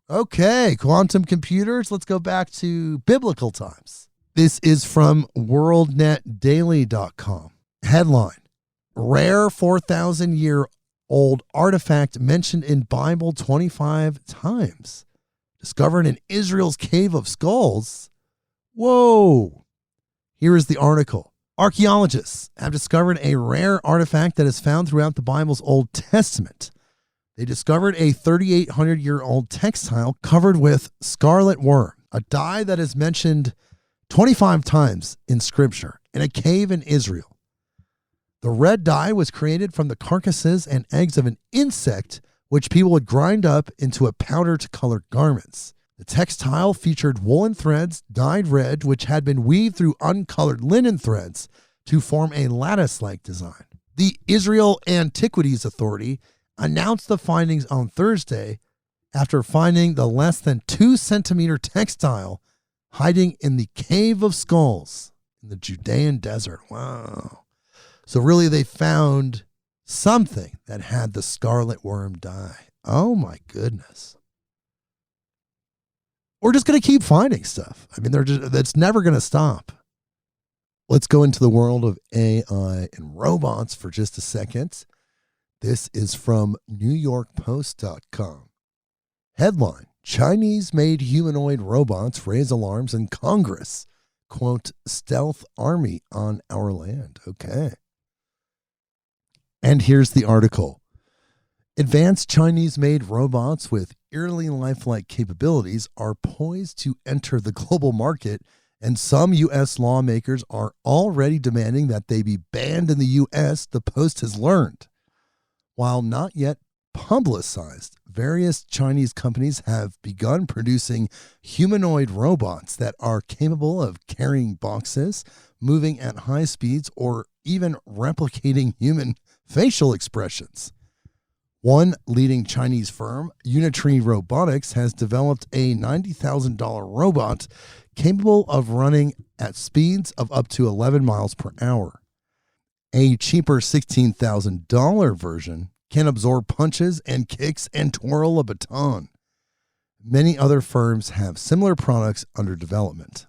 Okay, quantum computers. Let's go back to biblical times. This is from worldnetdaily.com. Headline: Rare 4,000-year-old artifact mentioned in Bible 25 times. Discovered in Israel's Cave of Skulls. Whoa. Here is the article. Archaeologists have discovered a rare artifact that is found throughout the Bible's Old Testament. They discovered a 3,800-year-old textile covered with scarlet worm, a dye that is mentioned 25 times in Scripture, in a cave in Israel. The red dye was created from the carcasses and eggs of an insect, which people would grind up into a powder to color garments. The textile featured woolen threads dyed red, which had been weaved through uncolored linen threads to form a lattice-like design. The Israel Antiquities Authority announced the findings on Thursday after finding the less than 2-centimeter textile hiding in the Cave of Skulls in the Judean desert. Wow. So really they found something that had the scarlet worm dye. Oh my goodness. We're just going to keep finding stuff. I mean, that's never going to stop. Let's go into the world of AI and robots for just a second. This is from NewYorkPost.com. Headline: Chinese-made humanoid robots raise alarms in Congress. Quote, stealth army on our land. Okay. And here's the article. Advanced Chinese-made robots with eerily lifelike capabilities are poised to enter the global market, and some U.S. lawmakers are already demanding that they be banned in the U.S., the Post has learned. While not yet publicized, various Chinese companies have begun producing humanoid robots that are capable of carrying boxes, moving at high speeds, or even replicating human facial expressions. One leading Chinese firm, Unitree Robotics, has developed a $90,000 robot capable of running at speeds of up to 11 miles per hour. A cheaper $16,000 version can absorb punches and kicks and twirl a baton. Many other firms have similar products under development.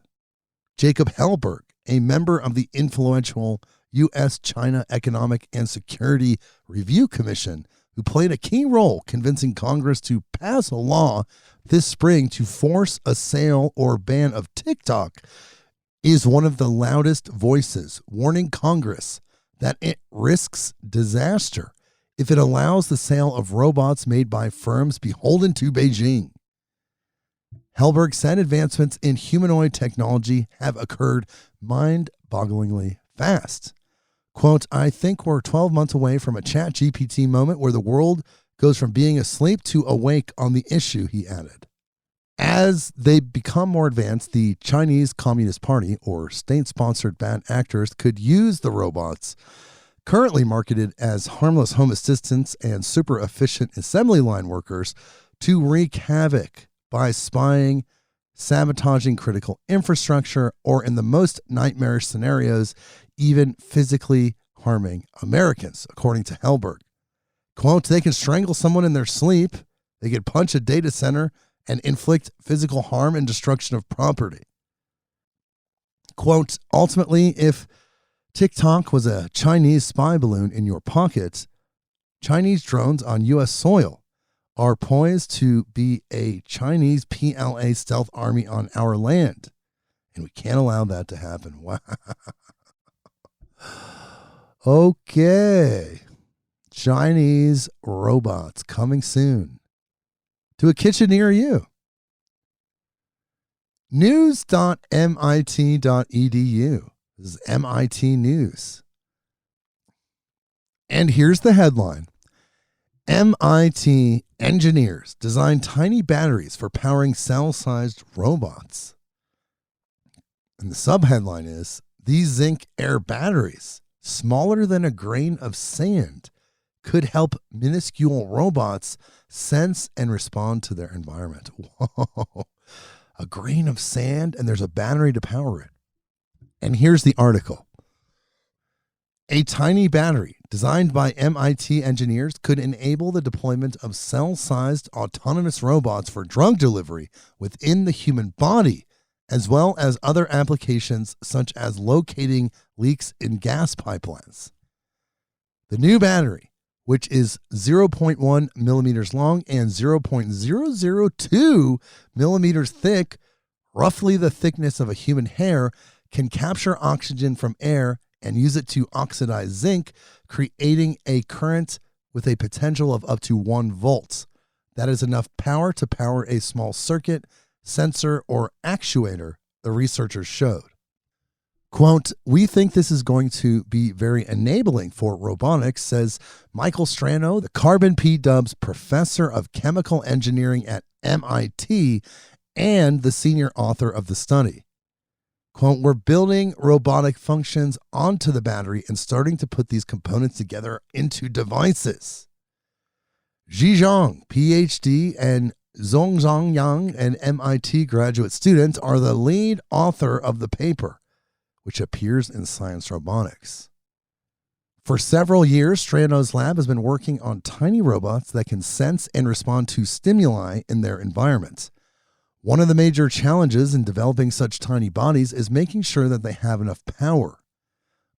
Jacob Hellberg, a member of the influential U.S.-China Economic and Security Review Commission, who played a key role convincing Congress to pass a law this spring to force a sale or ban of TikTok, is one of the loudest voices warning Congress that it risks disaster if it allows the sale of robots made by firms beholden to Beijing. Hellberg said advancements in humanoid technology have occurred mind-bogglingly fast. Quote, I think we're 12 months away from a ChatGPT moment where the world goes from being asleep to awake on the issue, he added. As they become more advanced, the Chinese Communist Party, or state-sponsored bad actors, could use the robots, currently marketed as harmless home assistants and super efficient assembly line workers, to wreak havoc by spying, sabotaging critical infrastructure, or in the most nightmarish scenarios, even physically harming Americans, according to Hellberg. Quote, they can strangle someone in their sleep, they can punch a data center, and inflict physical harm and destruction of property. Quote, ultimately, if TikTok was a Chinese spy balloon in your pocket, Chinese drones on U.S. soil are poised to be a Chinese PLA stealth army on our land. And we can't allow that to happen. Wow. Okay. Chinese robots coming soon to a kitchen near you. News.mit.edu. This is MIT News. And here's the headline. MIT engineers design tiny batteries for powering cell-sized robots. And the subheadline is, these zinc air batteries, smaller than a grain of sand, could help minuscule robots sense and respond to their environment. Whoa, a grain of sand and there's a battery to power it. And here's the article. A tiny battery designed by MIT engineers could enable the deployment of cell-sized autonomous robots for drug delivery within the human body, as well as other applications such as locating leaks in gas pipelines. The new battery, which is 0.1 millimeters long and 0.002 millimeters thick, roughly the thickness of a human hair, can capture oxygen from air and use it to oxidize zinc, creating a current with a potential of up to 1 volt. That is enough power to power a small circuit, sensor, or actuator, the researchers showed. Quote, we think this is going to be very enabling for robotics, says Michael Strano, the Carbon P-Dubs professor of chemical engineering at MIT and the senior author of the study. Quote, we're building robotic functions onto the battery and starting to put these components together into devices. Ji Zhang, PhD, and Zhongzhang Yang, an MIT graduate student, are the lead author of the paper, which appears in Science Robotics. For several years, Strano's lab has been working on tiny robots that can sense and respond to stimuli in their environment. One of the major challenges in developing such tiny bodies is making sure that they have enough power.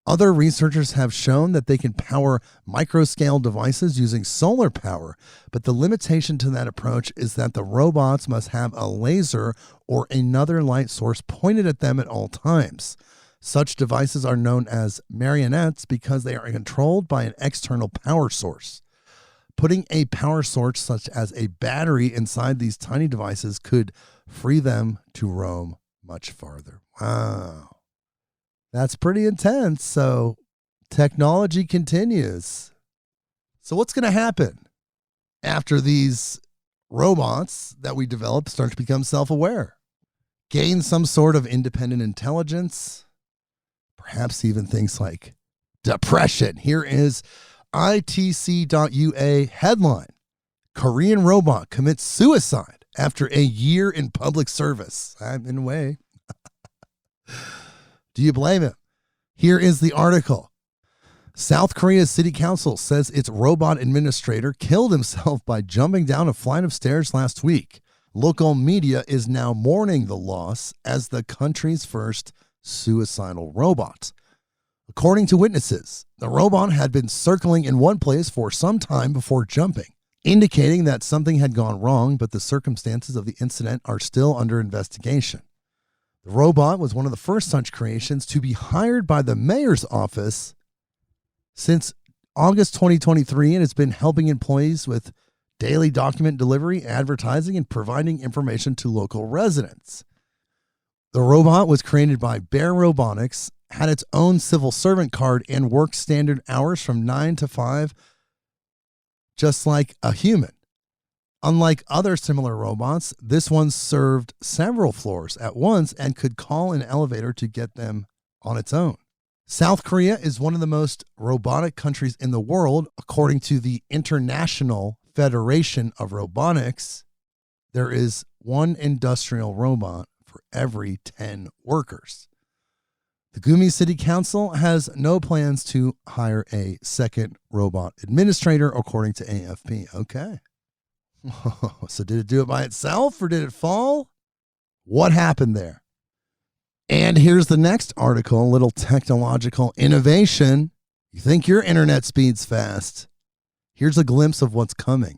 Other researchers have shown that they can power microscale devices using solar power, but the limitation to that approach is that the robots must have a laser or another light source pointed at them at all times. Such devices are known as marionettes because they are controlled by an external power source. Putting a power source such as a battery inside these tiny devices could free them to roam much farther. Wow. That's pretty intense. So technology continues. So what's going to happen after these robots that we develop start to become self-aware? Gain some sort of independent intelligence? Perhaps even things like depression. Here is ITC.ua headline. Korean robot commits suicide after a year in public service. I'm in a way. Do you blame him? Here is the article. South Korea's city council says its robot administrator killed himself by jumping down a flight of stairs last week. Local media is now mourning the loss as the country's first suicidal robot. According to witnesses, the robot had been circling in one place for some time before jumping, indicating that something had gone wrong, but the circumstances of the incident are still under investigation. The robot was one of the first such creations to be hired by the mayor's office since August 2023, and has been helping employees with daily document delivery, advertising, and providing information to local residents. The robot was created by Bear Robotics, had its own civil servant card, and worked standard hours from 9 to 5, just like a human. Unlike other similar robots, this one served several floors at once and could call an elevator to get them on its own. South Korea is one of the most robotic countries in the world, according to the International Federation of Robotics. There is one industrial robot for every 10 workers. The Gumi City Council has no plans to hire a second robot administrator, according to AFP. Okay. So did it do it by itself or did it fall? What happened there? And here's the next article, a little technological innovation. You think your internet speed's fast? Here's a glimpse of what's coming.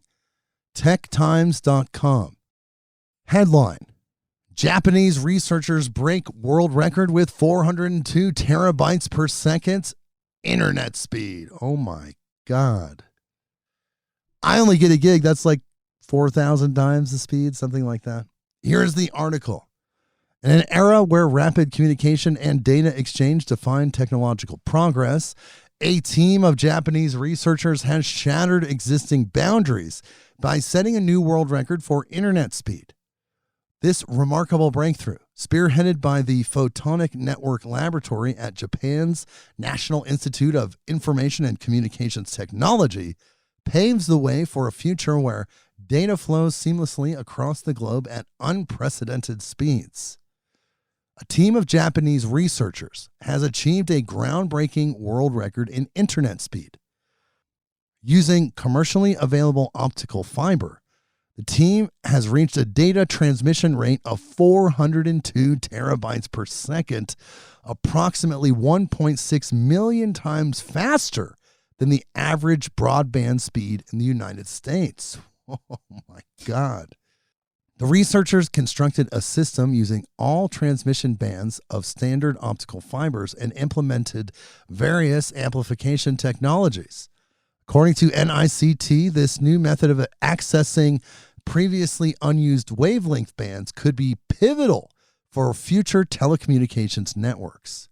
TechTimes.com. Headline: Japanese researchers break world record with 402 terabytes per second internet speed. Oh my God. I only get a gig. That's like 4,000 times the speed, something like that. Here's the article. In an era where rapid communication and data exchange define technological progress, a team of Japanese researchers has shattered existing boundaries by setting a new world record for internet speed. This remarkable breakthrough, spearheaded by the Photonic Network Laboratory at Japan's National Institute of Information and Communications Technology, paves the way for a future where data flows seamlessly across the globe at unprecedented speeds. A team of Japanese researchers has achieved a groundbreaking world record in internet speed. Using commercially available optical fiber, the team has reached a data transmission rate of 402 terabytes per second, approximately 1.6 million times faster than the average broadband speed in the United States. Oh my God. The researchers constructed a system using all transmission bands of standard optical fibers and implemented various amplification technologies. According to NICT, this new method of accessing previously unused wavelength bands could be pivotal for future telecommunications networks.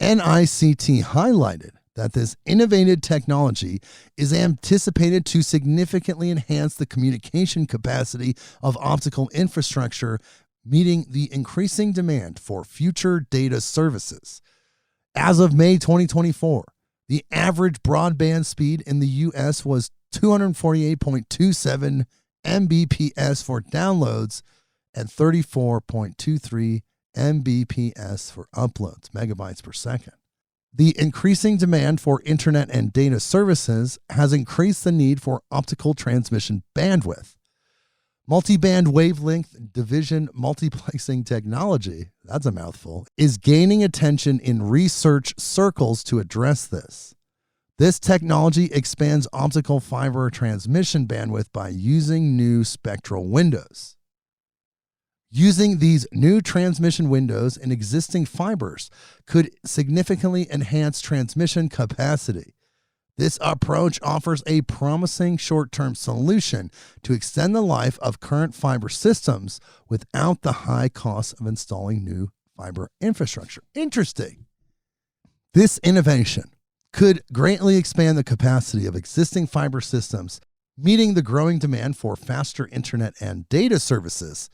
NICT highlighted that this innovative technology is anticipated to significantly enhance the communication capacity of optical infrastructure, meeting the increasing demand for future data services. As of May 2024, the average broadband speed in the U.S. was 248.27 Mbps for downloads and 34.23 Mbps for uploads, megabytes per second. The increasing demand for internet and data services has increased the need for optical transmission bandwidth. Multiband wavelength division multiplexing technology, that's a mouthful, is gaining attention in research circles to address this. This technology expands optical fiber transmission bandwidth by using new spectral windows. Using these new transmission windows in existing fibers could significantly enhance transmission capacity. This approach offers a promising short-term solution to extend the life of current fiber systems without the high cost of installing new fiber infrastructure. Interesting. This innovation could greatly expand the capacity of existing fiber systems, meeting the growing demand for faster internet and data services.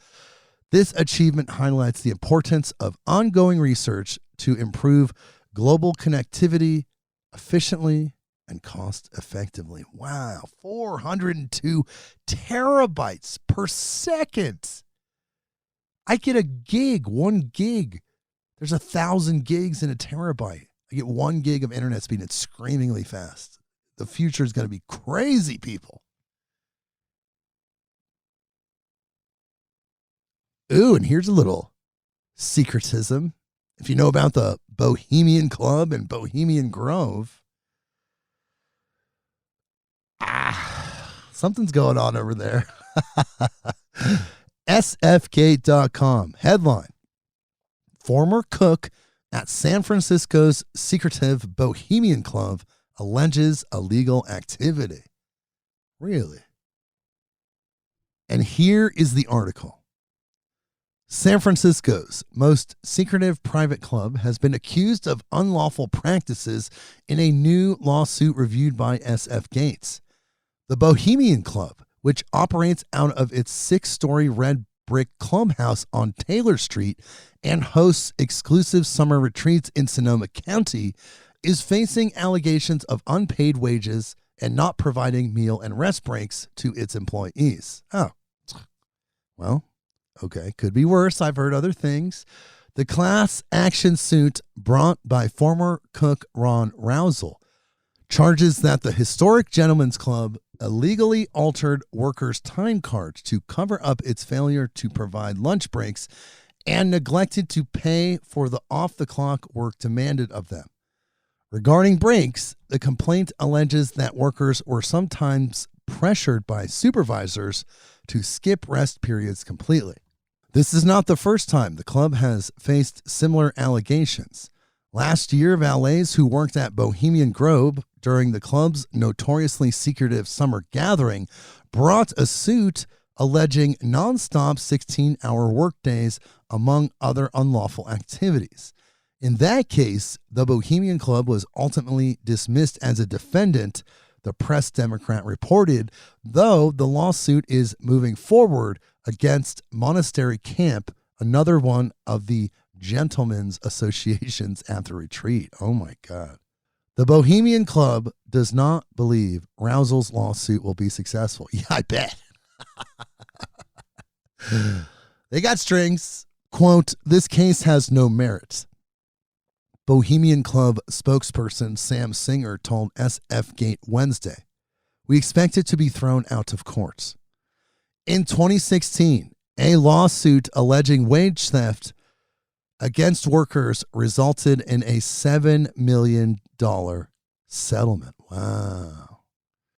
This achievement highlights the importance of ongoing research to improve global connectivity efficiently and cost effectively. Wow, 402 terabytes per second. I get a gig, 1 gig. There's 1,000 gigs in a terabyte. I to get 1 gig of internet speed. It's screamingly fast. The future is going to be crazy, people. Ooh, and here's a little secretism. If you know about the Bohemian Club in Bohemian Grove, something's going on over there. sfgate.com. Headline: former cook at San Francisco's secretive Bohemian Club alleges illegal activity. Really? And here is the article. San Francisco's most secretive private club has been accused of unlawful practices in a new lawsuit reviewed by SF Gates. The Bohemian Club, which operates out of its 6-story red brick clubhouse on Taylor Street and hosts exclusive summer retreats in Sonoma County, is facing allegations of unpaid wages and not providing meal and rest breaks to its employees. Oh, well, okay, could be worse. I've heard other things. The class action suit brought by former cook Ron Rousel charges that the historic Gentlemen's Club illegally altered workers' time cards to cover up its failure to provide lunch breaks and neglected to pay for the off-the-clock work demanded of them. Regarding breaks, the complaint alleges that workers were sometimes pressured by supervisors to skip rest periods completely. This is not the first time the club has faced similar allegations. Last year, valets who worked at Bohemian Grove during the club's notoriously secretive summer gathering brought a suit alleging nonstop 16-hour workdays, among other unlawful activities. In that case, the Bohemian Club was ultimately dismissed as a defendant, the Press Democrat reported, though the lawsuit is moving forward against Monastery Camp, another one of the gentlemen's associations at the retreat. Oh my God. The Bohemian Club does not believe Rousel's lawsuit will be successful. Yeah, I bet. They got strings. Quote, this case has no merit. Bohemian Club spokesperson Sam Singer told SF Gate Wednesday, we expect it to be thrown out of court. In 2016, a lawsuit alleging wage theft against workers resulted in a $7 million settlement. Wow.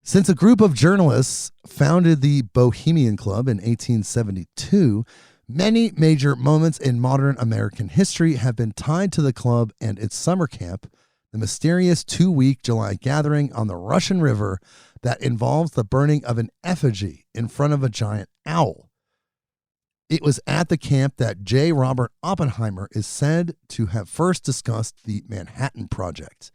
Since a group of journalists founded the Bohemian Club in 1872, many major moments in modern American history have been tied to the club and its summer camp, the mysterious 2-week July gathering on the Russian River that involves the burning of an effigy in front of a giant owl. It was at the camp that J. Robert Oppenheimer is said to have first discussed the Manhattan Project.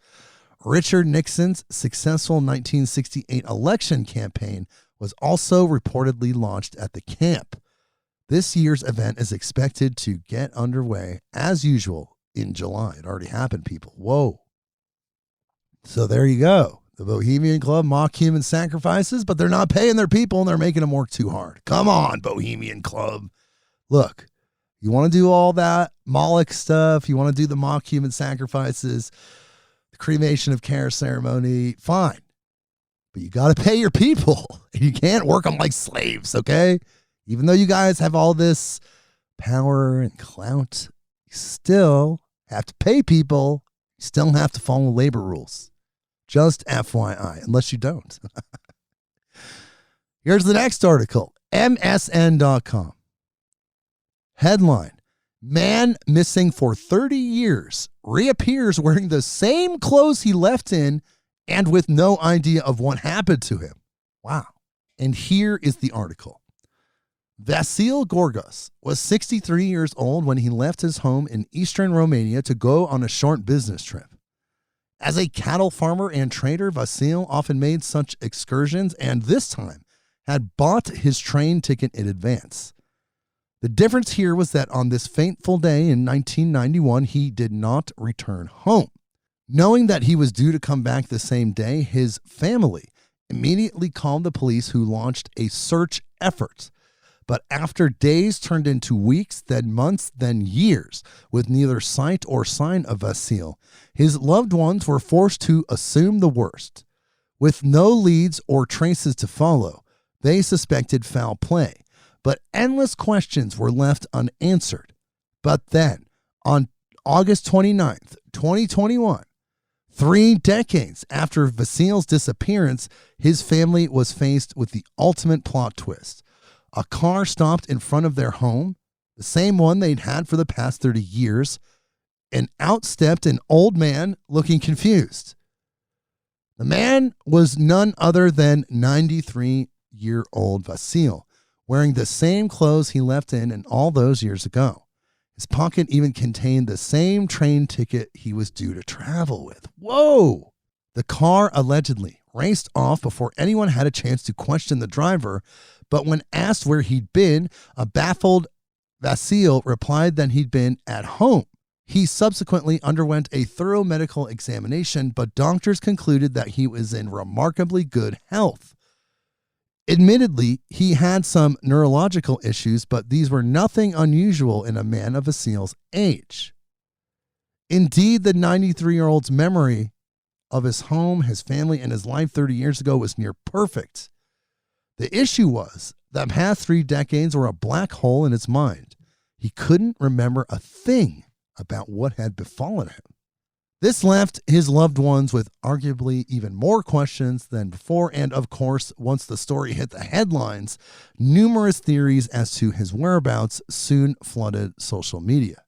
Richard Nixon's successful 1968 election campaign was also reportedly launched at the camp. This year's event is expected to get underway, as usual, in July. It already happened, people. Whoa. So there you go. The Bohemian Club mock human sacrifices, but they're not paying their people and they're making them work too hard. Come on, Bohemian Club. Look, you want to do all that Moloch stuff, you want to do the mock human sacrifices, the cremation of care ceremony, fine. But you got to pay your people. You can't work them like slaves, okay? Even though you guys have all this power and clout, you still have to pay people. You still have to follow labor rules. Just FYI, unless you don't. Here's the next article, MSN.com. Headline, man missing for 30 years reappears wearing the same clothes he left in and with no idea of what happened to him. Wow. And here is the article. Vasil Gorgas was 63 years old when he left his home in eastern Romania to go on a short business trip. As a cattle farmer and trader, Vasil often made such excursions and this time had bought his train ticket in advance. The difference here was that on this fateful day in 1991, he did not return home. Knowing that he was due to come back the same day, his family immediately called the police, who launched a search effort. but after days turned into weeks, then months, then years, with neither sight or sign of Vasil, his loved ones were forced to assume the worst. With no leads or traces to follow, they suspected foul play, but endless questions were left unanswered. But then, on August 29th, 2021, 3 decades after Vasil's disappearance, his family was faced with the ultimate plot twist. A car stopped in front of their home, the same one they'd had for the past 30 years, and out stepped an old man looking confused. The man was none other than 93-year-old Vasil, wearing the same clothes he left in all those years ago. His pocket even contained the same train ticket he was due to travel with. Whoa! The car allegedly raced off before anyone had a chance to question the driver, but when asked where he'd been, a baffled Vasil replied that he'd been at home. He subsequently underwent a thorough medical examination, but doctors concluded that he was in remarkably good health. Admittedly, he had some neurological issues, but these were nothing unusual in a man of Vasil's age. Indeed, the 93-year-old's memory of his home, his family, and his life 30 years ago was near perfect. The issue was that past 3 decades were a black hole in his mind. He couldn't remember a thing about what had befallen him. This left his loved ones with arguably even more questions than before, and of course, once the story hit the headlines, numerous theories as to his whereabouts soon flooded social media.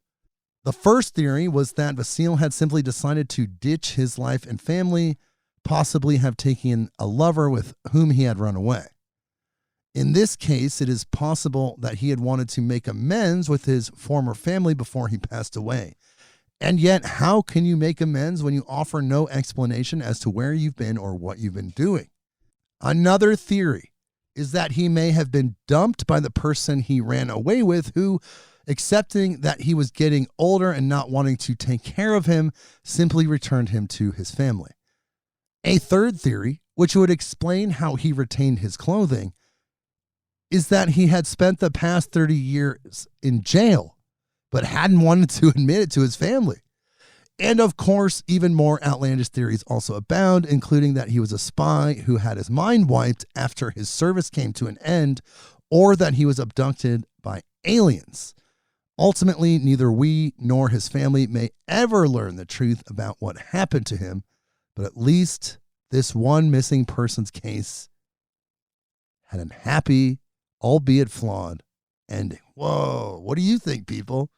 The first theory was that Vasil had simply decided to ditch his life and family, possibly have taken a lover with whom he had run away. In this case, it is possible that he had wanted to make amends with his former family before he passed away. And yet, how can you make amends when you offer no explanation as to where you've been or what you've been doing? Another theory is that he may have been dumped by the person he ran away with, who, accepting that he was getting older and not wanting to take care of him, simply returned him to his family. A third theory, which would explain how he retained his clothing, is that he had spent the past 30 years in jail, but hadn't wanted to admit it to his family. And of course, even more outlandish theories also abound, including that he was a spy who had his mind wiped after his service came to an end, or that he was abducted by aliens. Ultimately, neither we nor his family may ever learn the truth about what happened to him, but at least this one missing persons case had a happy, albeit flawed, ending. Whoa, what do you think, people?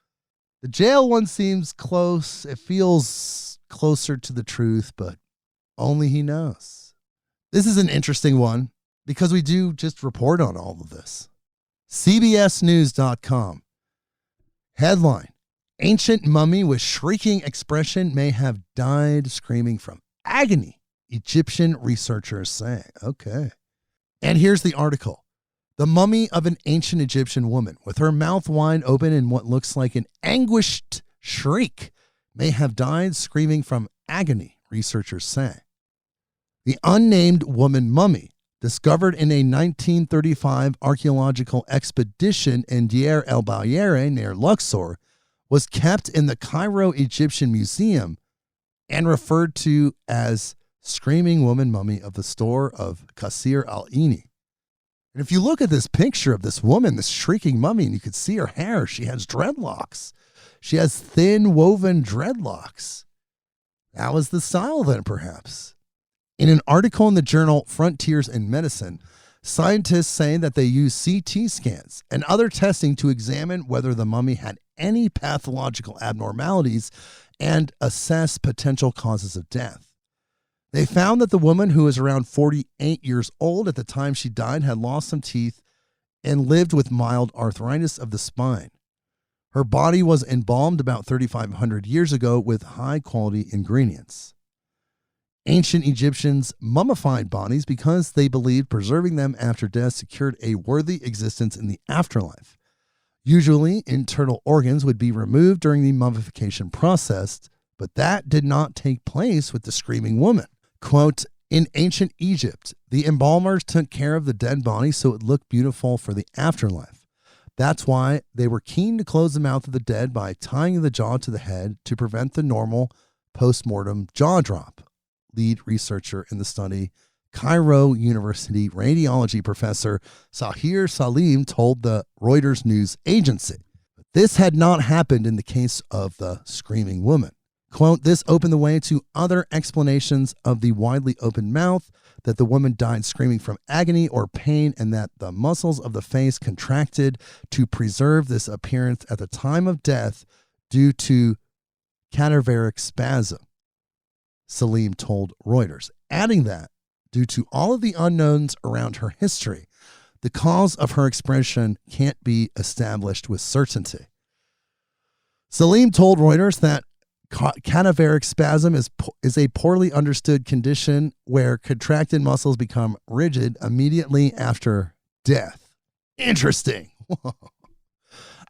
The jail one seems close. It feels closer to the truth, but only he knows. This is an interesting one because we do just report on all of this. CBSNews.com. Headline: Ancient mummy with shrieking expression may have died screaming from agony, Egyptian researchers say. Okay. And here's the article. The mummy of an ancient Egyptian woman with her mouth wide open in what looks like an anguished shriek may have died screaming from agony, researchers say. The unnamed woman mummy, discovered in a 1935 archaeological expedition in Deir el-Bayere near Luxor, was kept in the Cairo Egyptian Museum and referred to as Screaming Woman Mummy of the Store of Qasr al-Aini. And if you look at this picture of this woman, this shrieking mummy, and you can see her hair, she has dreadlocks. She has thin woven dreadlocks. That was the style then, perhaps. In an article in the journal Frontiers in Medicine, scientists say that they use CT scans and other testing to examine whether the mummy had any pathological abnormalities and assess potential causes of death. They found that the woman, who was around 48 years old at the time she died, had lost some teeth and lived with mild arthritis of the spine. Her body was embalmed about 3,500 years ago with high-quality ingredients. Ancient Egyptians mummified bodies because they believed preserving them after death secured a worthy existence in the afterlife. Usually, internal organs would be removed during the mummification process, but that did not take place with the screaming woman. Quote, in ancient Egypt, the embalmers took care of the dead body so it looked beautiful for the afterlife. That's why they were keen to close the mouth of the dead by tying the jaw to the head to prevent the normal post-mortem jaw drop. Lead researcher in the study, Cairo University radiology professor Sahir Salim told the Reuters news agency. This had not happened in the case of the screaming woman. Quote, this opened the way to other explanations of the widely open mouth, that the woman died screaming from agony or pain, and that the muscles of the face contracted to preserve this appearance at the time of death due to cadaveric spasm, Salim told Reuters, adding that due to all of the unknowns around her history, the cause of her expression can't be established with certainty. Salim told Reuters that cadaveric spasm is a poorly understood condition where contracted muscles become rigid immediately after death. Interesting.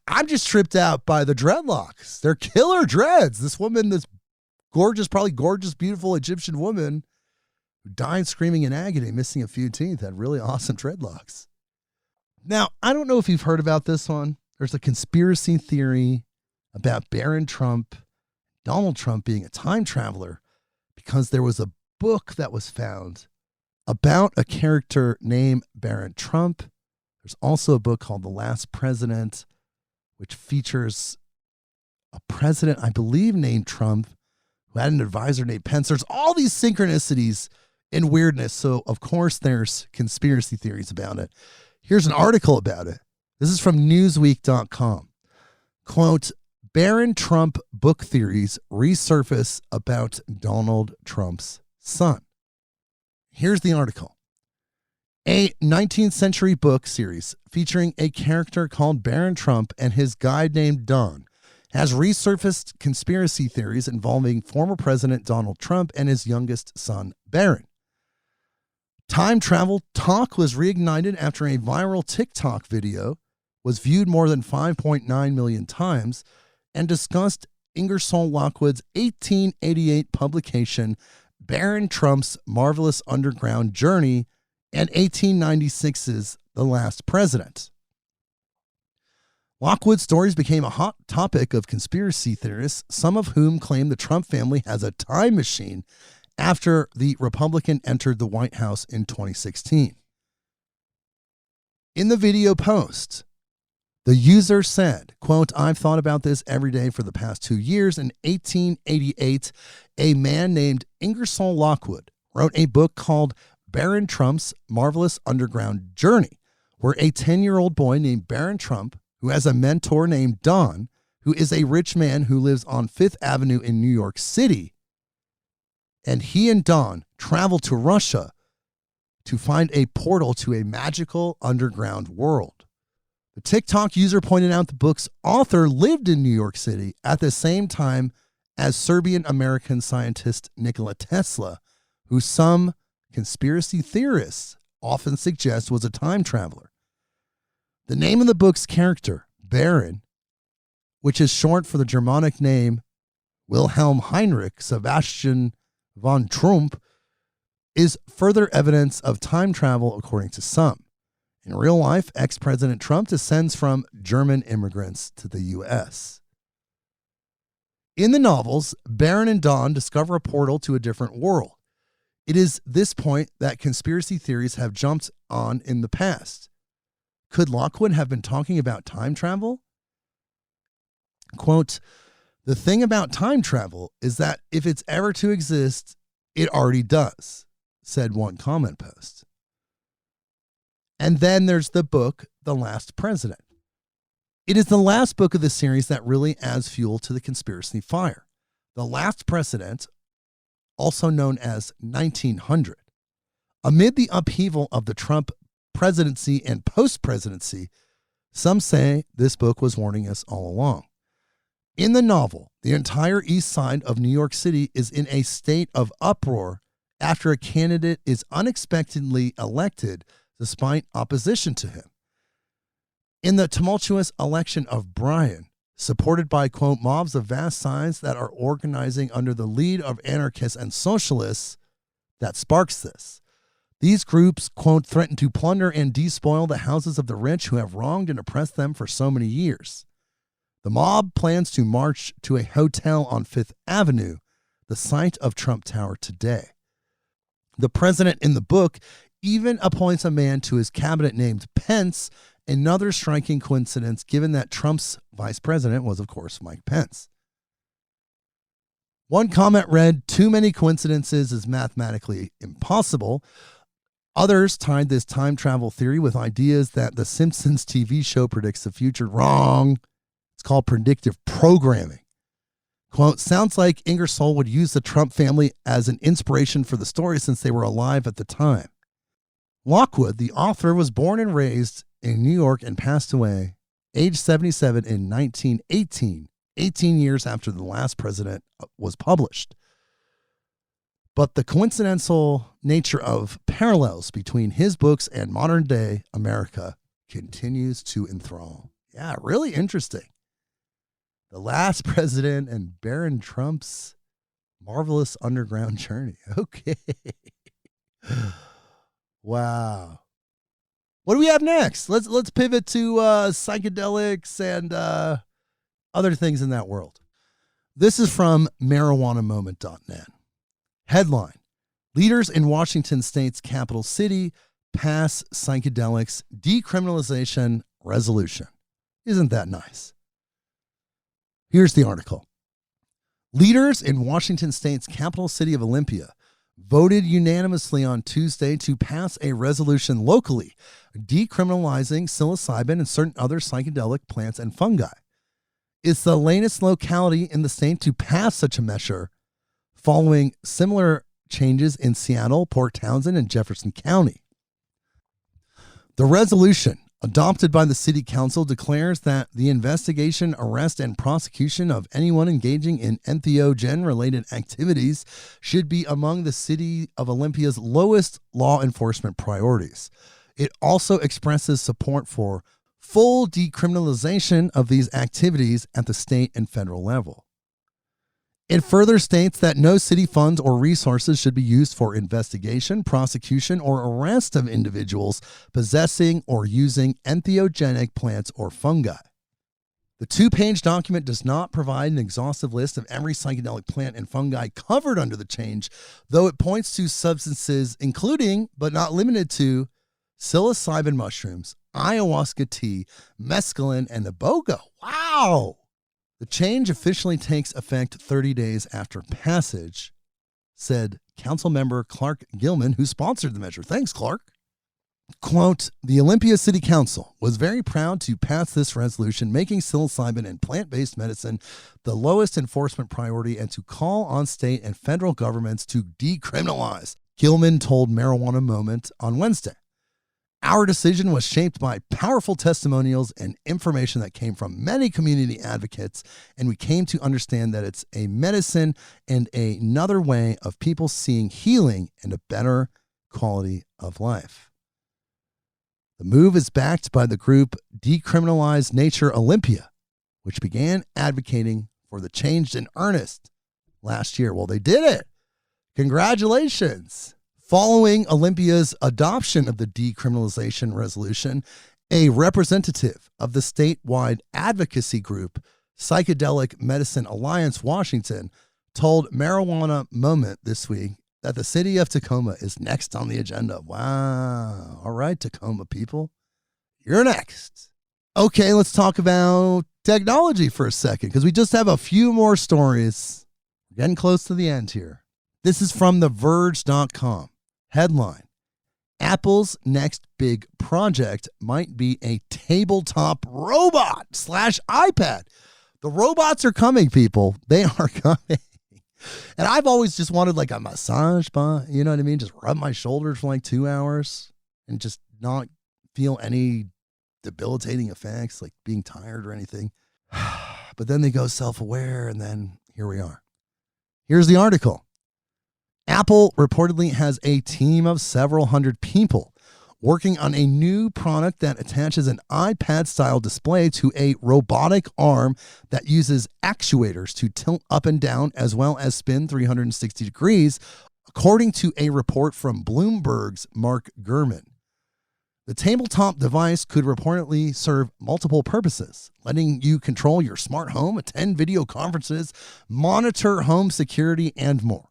I'm just tripped out by the dreadlocks. They're killer dreads. This woman, this gorgeous, probably gorgeous, beautiful Egyptian woman who died screaming in agony, missing a few teeth, had really awesome dreadlocks. Now, I don't know if you've heard about this one. There's a conspiracy theory about Donald Trump being a time traveler because there was a book that was found about a character named Baron Trump. There's also a book called The Last President, which features a president, I believe, named Trump, who had an advisor named Pence. There's all these synchronicities and weirdness. So, of course, there's conspiracy theories about it. Here's an article about it. This is from Newsweek.com. Quote, Baron Trump book theories resurface about Donald Trump's son. Here's the article. A 19th century book series featuring a character called Baron Trump and his guide named Don has resurfaced conspiracy theories involving former President Donald Trump and his youngest son, Baron. Time travel talk was reignited after a viral TikTok video was viewed more than 5.9 million times and discussed Ingersoll Lockwood's 1888 publication, Baron Trump's Marvelous Underground Journey, and 1896's The Last President. Lockwood's stories became a hot topic of conspiracy theorists, some of whom claim the Trump family has a time machine after the Republican entered the White House in 2016. In the video post, the user said, quote, I've thought about this every day for the past 2 years. In 1888, a man named Ingersoll Lockwood wrote a book called Baron Trump's Marvelous Underground Journey, where a 10-year-old boy named Baron Trump, who has a mentor named Don, who is a rich man who lives on Fifth Avenue in New York City, and he and Don travel to Russia to find a portal to a magical underground world. The TikTok user pointed out the book's author lived in New York City at the same time as Serbian-American scientist Nikola Tesla, who some conspiracy theorists often suggest was a time traveler. The name of the book's character, Baron, which is short for the Germanic name Wilhelm Heinrich Sebastian von Trump, is further evidence of time travel, according to some. In real life, ex-President Trump descends from German immigrants to the U.S. In the novels, Baron and Don discover a portal to a different world. It is this point that conspiracy theories have jumped on in the past. Could Lockwood have been talking about time travel? Quote, the thing about time travel is that if it's ever to exist, it already does, said one comment post. And then there's the book, The Last President. It is the last book of the series that really adds fuel to the conspiracy fire. The Last President, also known as 1900. Amid the upheaval of the Trump presidency and post-presidency, some say this book was warning us all along. In the novel, the entire east side of New York City is in a state of uproar after a candidate is unexpectedly elected despite opposition to him. In the tumultuous election of Bryan, supported by, quote, mobs of vast size that are organizing under the lead of anarchists and socialists, that sparks this. These groups, quote, threaten to plunder and despoil the houses of the rich who have wronged and oppressed them for so many years. The mob plans to march to a hotel on Fifth Avenue, the site of Trump Tower today. The president in the book even appoints a man to his cabinet named Pence, another striking coincidence given that Trump's vice president was, of course, Mike Pence. One comment read, "Too many coincidences is mathematically impossible." Others tied this time travel theory with ideas that the Simpsons TV show predicts the future. Wrong. It's called predictive programming. Quote, "Sounds like Ingersoll would use the Trump family as an inspiration for the story since they were alive at the time." Lockwood, the author, was born and raised in New York and passed away, age 77, in 1918, 18 years after the last president was published. But the coincidental nature of parallels between his books and modern-day America continues to enthrall. Yeah, really interesting. The last president and Baron Trump's marvelous underground journey. Okay. Wow. What do we have next? Let's pivot to psychedelics and other things in that world. This is from marijuanamoment.net. Headline: Leaders in Washington State's capital city pass psychedelics decriminalization resolution. Isn't that nice? Here's the article. Leaders in Washington State's capital city of Olympia voted unanimously on Tuesday to pass a resolution locally decriminalizing psilocybin and certain other psychedelic plants and fungi. It's the latest locality in the state to pass such a measure, following similar changes in Seattle, Port Townsend, and Jefferson County. The resolution, adopted by the city council, declares that the investigation, arrest, and prosecution of anyone engaging in entheogen-related activities should be among the city of Olympia's lowest law enforcement priorities. It also expresses support for full decriminalization of these activities at the state and federal level. It further states that no city funds or resources should be used for investigation, prosecution, or arrest of individuals possessing or using entheogenic plants or fungi. The two-page document does not provide an exhaustive list of every psychedelic plant and fungi covered under the change, though it points to substances including, but not limited to, psilocybin mushrooms, ayahuasca tea, mescaline, and iboga. Wow! The change officially takes effect 30 days after passage, said council member Clark Gilman, who sponsored the measure. Thanks, Clark. Quote, "The Olympia City Council was very proud to pass this resolution, making psilocybin and plant-based medicine the lowest enforcement priority and to call on state and federal governments to decriminalize," Gilman told Marijuana Moment on Wednesday. "Our decision was shaped by powerful testimonials and information that came from many community advocates, and we came to understand that it's a medicine and another way of people seeing healing and a better quality of life." The move is backed by the group Decriminalize Nature Olympia, which began advocating for the change in earnest last year. Well, they did it. Congratulations. Following Olympia's adoption of the decriminalization resolution, a representative of the statewide advocacy group Psychedelic Medicine Alliance Washington told Marijuana Moment this week that the city of Tacoma is next on the agenda. Wow. All right, Tacoma people, you're next. Okay, let's talk about technology for a second because we just have a few more stories. We're getting close to the end here. This is from TheVerge.com. Headline: Apple's next big project might be a tabletop robot / iPad. The robots are coming, people. They are coming. And I've always just wanted like a massage bot, you know what I mean? Just rub my shoulders for like 2 hours and just not feel any debilitating effects, like being tired or anything. But then they go self-aware, and then here we are. Here's the article. Apple reportedly has a team of several hundred people working on a new product that attaches an iPad-style display to a robotic arm that uses actuators to tilt up and down as well as spin 360 degrees, according to a report from Bloomberg's Mark Gurman. The tabletop device could reportedly serve multiple purposes, letting you control your smart home, attend video conferences, monitor home security, and more.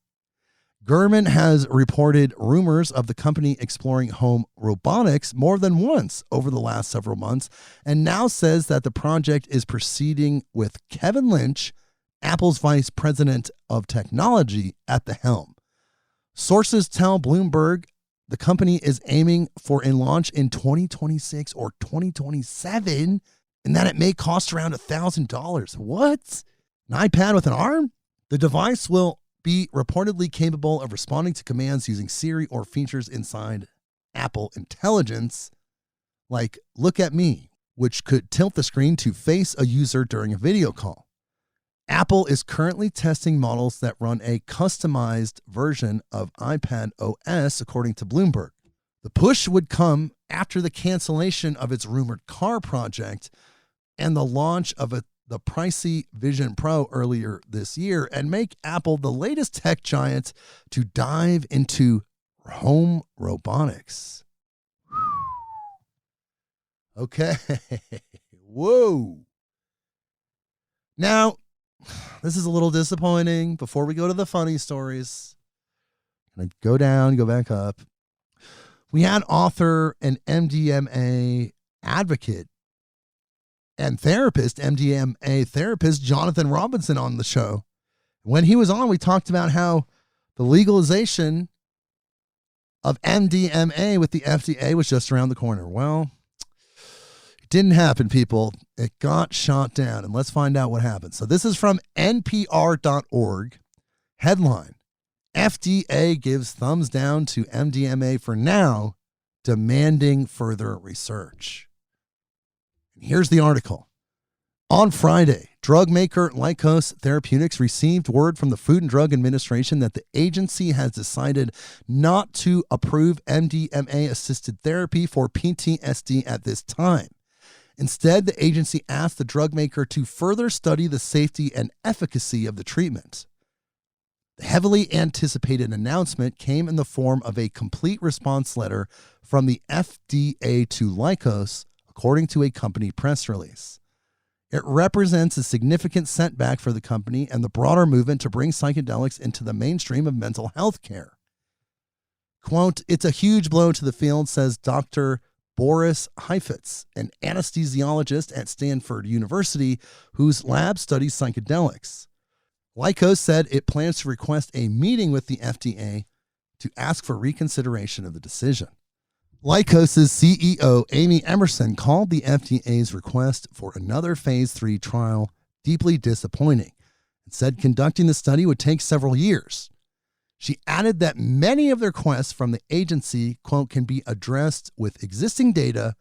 Gurman has reported rumors of the company exploring home robotics more than once over the last several months, and now says that the project is proceeding with Kevin Lynch, Apple's vice president of technology, at the helm. Sources tell Bloomberg the company is aiming for a launch in 2026 or 2027, and that it may cost around $1,000. What? An iPad with an arm? The device will be reportedly capable of responding to commands using Siri or features inside Apple Intelligence, like Look at Me, which could tilt the screen to face a user during a video call. Apple is currently testing models that run a customized version of iPad OS, according to Bloomberg. The push would come after the cancellation of its rumored car project and the launch of the pricey Vision Pro earlier this year, and make Apple the latest tech giant to dive into home robotics. Okay. Whoa. Now, this is a little disappointing. Before we go to the funny stories, I'm going to go down, go back up. We had author and MDMA advocate and therapist, MDMA therapist, Jonathan Robinson on the show. When he was on, we talked about how the legalization of MDMA with the FDA was just around the corner. Well, it didn't happen, people. It got shot down, and let's find out what happened. So this is from NPR.org. Headline: FDA gives thumbs down to MDMA for now, demanding further research. And here's the article. On Friday, drug maker Lykos Therapeutics received word from the Food and Drug Administration that the agency has decided not to approve MDMA-assisted therapy for PTSD at this time. Instead, the agency asked the drug maker to further study the safety and efficacy of the treatment. The heavily anticipated announcement came in the form of a complete response letter from the FDA to Lykos, according to a company press release. It represents a significant setback for the company and the broader movement to bring psychedelics into the mainstream of mental health care. Quote, "It's a huge blow to the field," says Dr. Boris Heifetz, an anesthesiologist at Stanford University whose lab studies psychedelics. Lykos said it plans to request a meeting with the FDA to ask for reconsideration of the decision. Lykos' CEO, Amy Emerson, called the FDA's request for another phase 3 trial deeply disappointing and said conducting the study would take several years. She added that many of the requests from the agency, quote, can be addressed with existing data,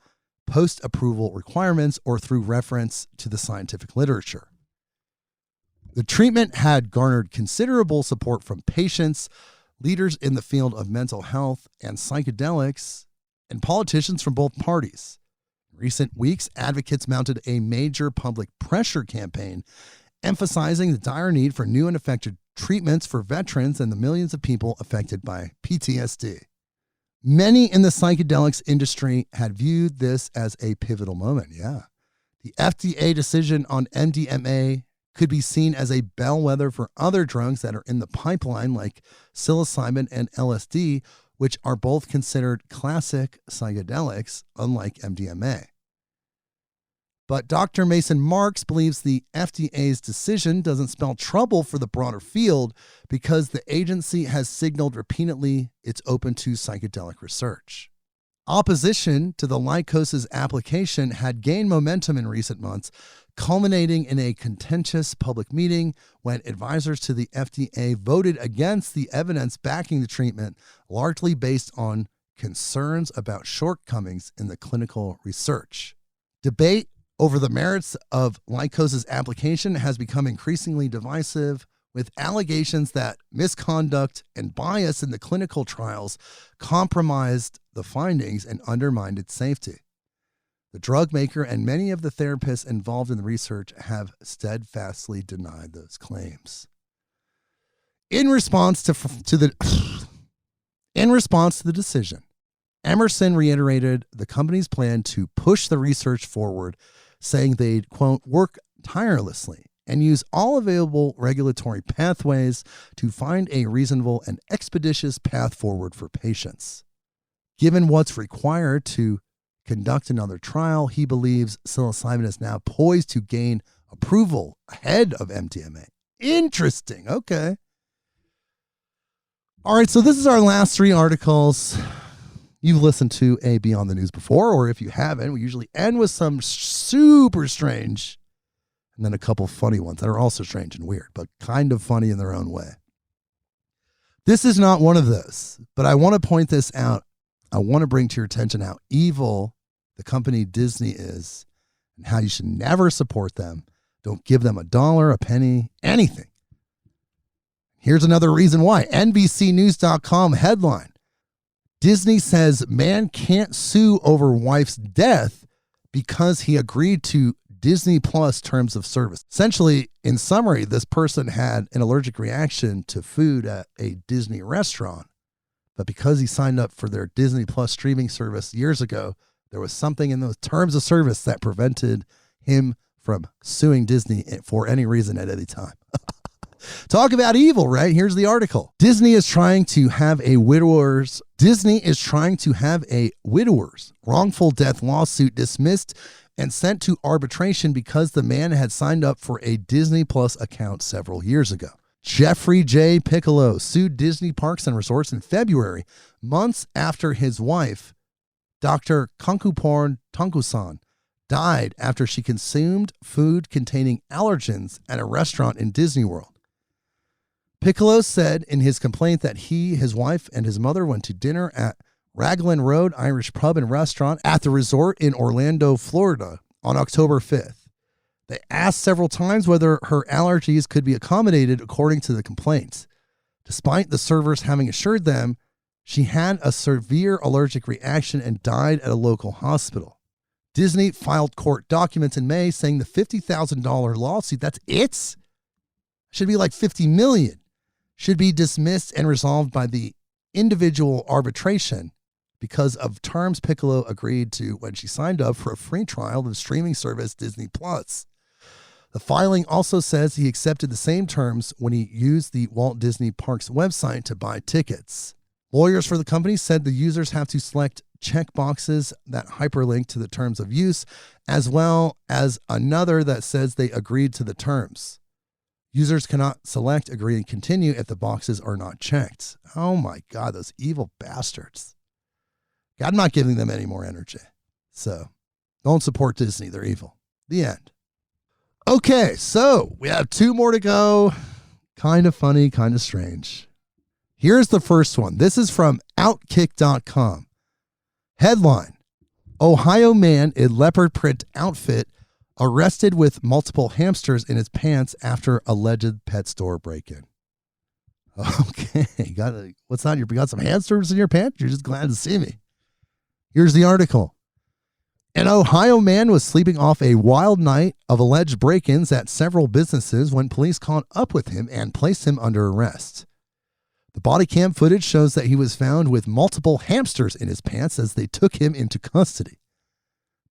post-approval requirements, or through reference to the scientific literature. The treatment had garnered considerable support from patients, leaders in the field of mental health and psychedelics, and politicians from both parties. In recent weeks, advocates mounted a major public pressure campaign emphasizing the dire need for new and effective treatments for veterans and the millions of people affected by PTSD. Many in the psychedelics industry had viewed this as a pivotal moment. Yeah. The FDA decision on MDMA could be seen as a bellwether for other drugs that are in the pipeline, like psilocybin and LSD, which are both considered classic psychedelics, unlike MDMA. But Dr. Mason Marks believes the FDA's decision doesn't spell trouble for the broader field because the agency has signaled repeatedly it's open to psychedelic research. Opposition to the Lykos' application had gained momentum in recent months, culminating in a contentious public meeting when advisors to the FDA voted against the evidence backing the treatment, largely based on concerns about shortcomings in the clinical research. Debate over the merits of Lykos' application has become increasingly divisive, with allegations that misconduct and bias in the clinical trials compromised the findings and undermined its safety. The drug maker and many of the therapists involved in the research have steadfastly denied those claims. In response to the In response to the decision, Emerson reiterated the company's plan to push the research forward, saying they'd, quote, work tirelessly and use all available regulatory pathways to find a reasonable and expeditious path forward for patients. Given what's required to conduct another trial, he believes psilocybin is now poised to gain approval ahead of MDMA. Interesting. Okay. All right, so this is our last three articles. You've listened to a Beyond the News before, or if you haven't, we usually end with some super strange and then a couple funny ones that are also strange and weird, but kind of funny in their own way. This is not one of those, but I want to point this out. I want to bring to your attention how evil the company Disney is and how you should never support them. Don't give them a dollar, a penny, anything. Here's another reason why. NBCnews.com headline. Disney says man can't sue over wife's death because he agreed to Disney Plus terms of service. Essentially, in summary, this person had an allergic reaction to food at a Disney restaurant. But because he signed up for their Disney Plus streaming service years ago, there was something in those terms of service that prevented him from suing Disney for any reason at any time. Talk about evil, right? Here's the article. Disney is trying to have a widower's wrongful death lawsuit dismissed and sent to arbitration because the man had signed up for a Disney Plus account several years ago. Jeffrey J. Piccolo sued Disney Parks and Resorts in February, months after his wife, Dr. Kankuporn Tankusan, died after she consumed food containing allergens at a restaurant in Disney World. Piccolo said in his complaint that he, his wife, and his mother went to dinner at Raglan Road Irish Pub and Restaurant at the resort in Orlando, Florida on October 5th. They asked several times whether her allergies could be accommodated according to the complaints. Despite the servers having assured them she had a severe allergic reaction and died at a local hospital. Disney filed court documents in May saying the $50,000 lawsuit, that's it? Should be like $50 million. Should be dismissed and resolved by the individual arbitration because of terms Piccolo agreed to when she signed up for a free trial of the streaming service Disney Plus. The filing also says he accepted the same terms when he used the Walt Disney Parks website to buy tickets. Lawyers for the company said the users have to select check boxes that hyperlink to the terms of use, as well as another that says they agreed to the terms. Users cannot select agree and continue if the boxes are not checked. Oh my God, those evil bastards. I'm not giving them any more energy. So don't support Disney. They're evil. The end. Okay, so we have two more to go. Kind of funny, kind of strange. Here's the first one. This is from Outkick.com. Headline: Ohio man in leopard print outfit arrested with multiple hamsters in his pants after alleged pet store break-in. Okay, what's that? You got some hamsters in your pants? You're just glad to see me. Here's the article. An Ohio man was sleeping off a wild night of alleged break-ins at several businesses when police caught up with him and placed him under arrest. The body cam footage shows that he was found with multiple hamsters in his pants as they took him into custody.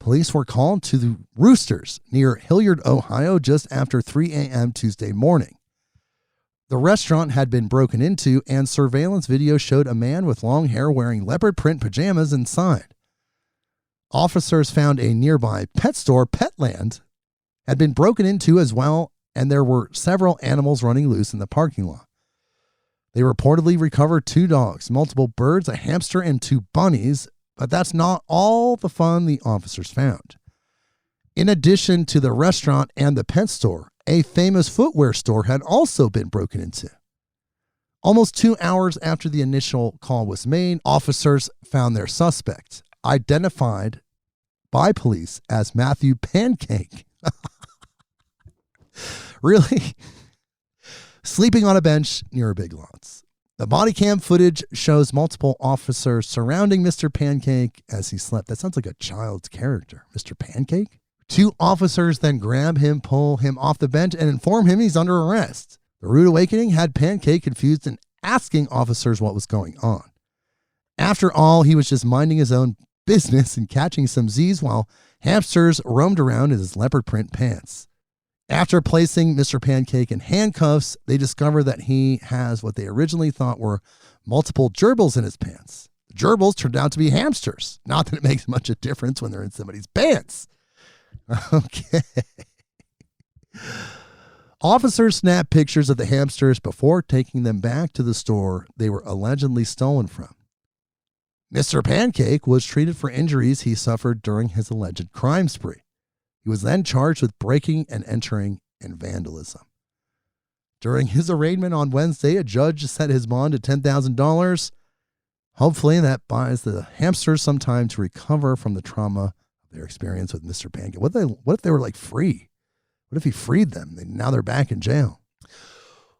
Police were called to the Roosters near Hilliard, Ohio, just after 3 a.m. Tuesday morning. The restaurant had been broken into, and surveillance video showed a man with long hair wearing leopard print pajamas inside. Officers found a nearby pet store, Petland, had been broken into as well, and there were several animals running loose in the parking lot. They reportedly recovered 2 dogs, multiple birds, a hamster, and 2 bunnies, but that's not all the fun the officers found. In addition to the restaurant and the pet store, a famous footwear store had also been broken into. Almost 2 hours after the initial call was made, officers found their suspect, identified by police as Matthew Pancake. Really? Sleeping on a bench near a Big Lots. The body cam footage shows multiple officers surrounding Mr. Pancake as he slept. That sounds like a child's character. Mr. Pancake? 2 officers then grab him, pull him off the bench, and inform him he's under arrest. The rude awakening had Pancake confused and asking officers what was going on. After all, he was just minding his own business and catching some Z's while hamsters roamed around in his leopard print pants. After placing Mr. Pancake in handcuffs, they discover that he has what they originally thought were multiple gerbils in his pants. The gerbils turned out to be hamsters. Not that it makes much a difference when they're in somebody's pants. Okay. Officers snapped pictures of the hamsters before taking them back to the store they were allegedly stolen from. Mr. Pancake was treated for injuries he suffered during his alleged crime spree. He was then charged with breaking and entering and vandalism. During his arraignment on Wednesday, a judge set his bond at $10,000. Hopefully that buys the hamsters some time to recover from the trauma of their experience with Mr. Pancake. What if they were like free? What if he freed them? Now they're back in jail.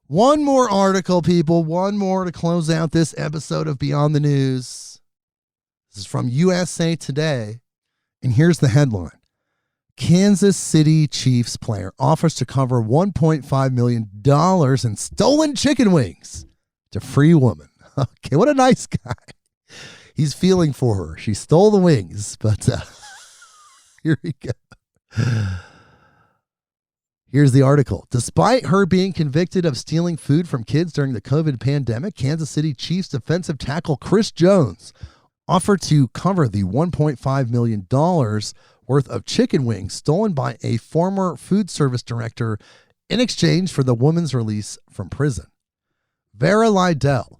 One more article, people. One more to close out this episode of Beyond the News. This is from USA Today. And here's the headline. Kansas City Chiefs player offers to cover $1.5 million in stolen chicken wings to free woman. Okay, what a nice guy. He's feeling for her. She stole the wings, but here we go. Here's the article. Despite her being convicted of stealing food from kids during the COVID pandemic, Kansas City Chiefs defensive tackle Chris Jones offered to cover the $1.5 million worth of chicken wings stolen by a former food service director in exchange for the woman's release from prison. Vera Lydell,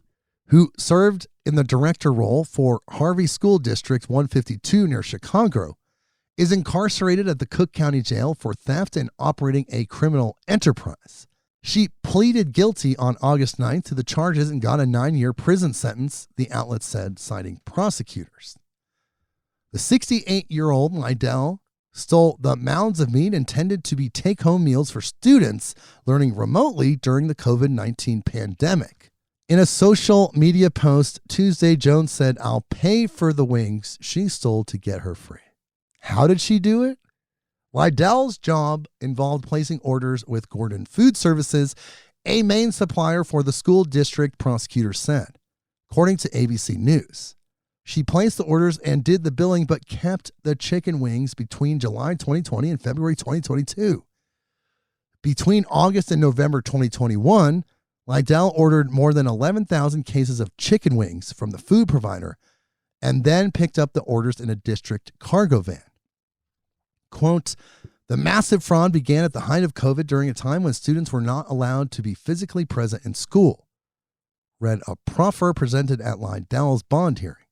who served in the director role for Harvey School District 152 near Chicago, is incarcerated at the Cook County Jail for theft and operating a criminal enterprise. She pleaded guilty on August 9th to the charges and got a 9-year prison sentence, the outlet said, citing prosecutors. The 68-year-old Lydell stole the mounds of meat intended to be take-home meals for students learning remotely during the COVID-19 pandemic. In a social media post Tuesday, Jones said, "I'll pay for the wings she stole to get her free." How did she do it? Lydell's job involved placing orders with Gordon Food Services, a main supplier for the school district, prosecutors said, according to ABC News. She placed the orders and did the billing, but kept the chicken wings between July 2020 and February 2022. Between August and November 2021, Lydell ordered more than 11,000 cases of chicken wings from the food provider and then picked up the orders in a district cargo van. Quote, "The massive fraud began at the height of COVID during a time when students were not allowed to be physically present in school," read a proffer presented at Lydell's bond hearing.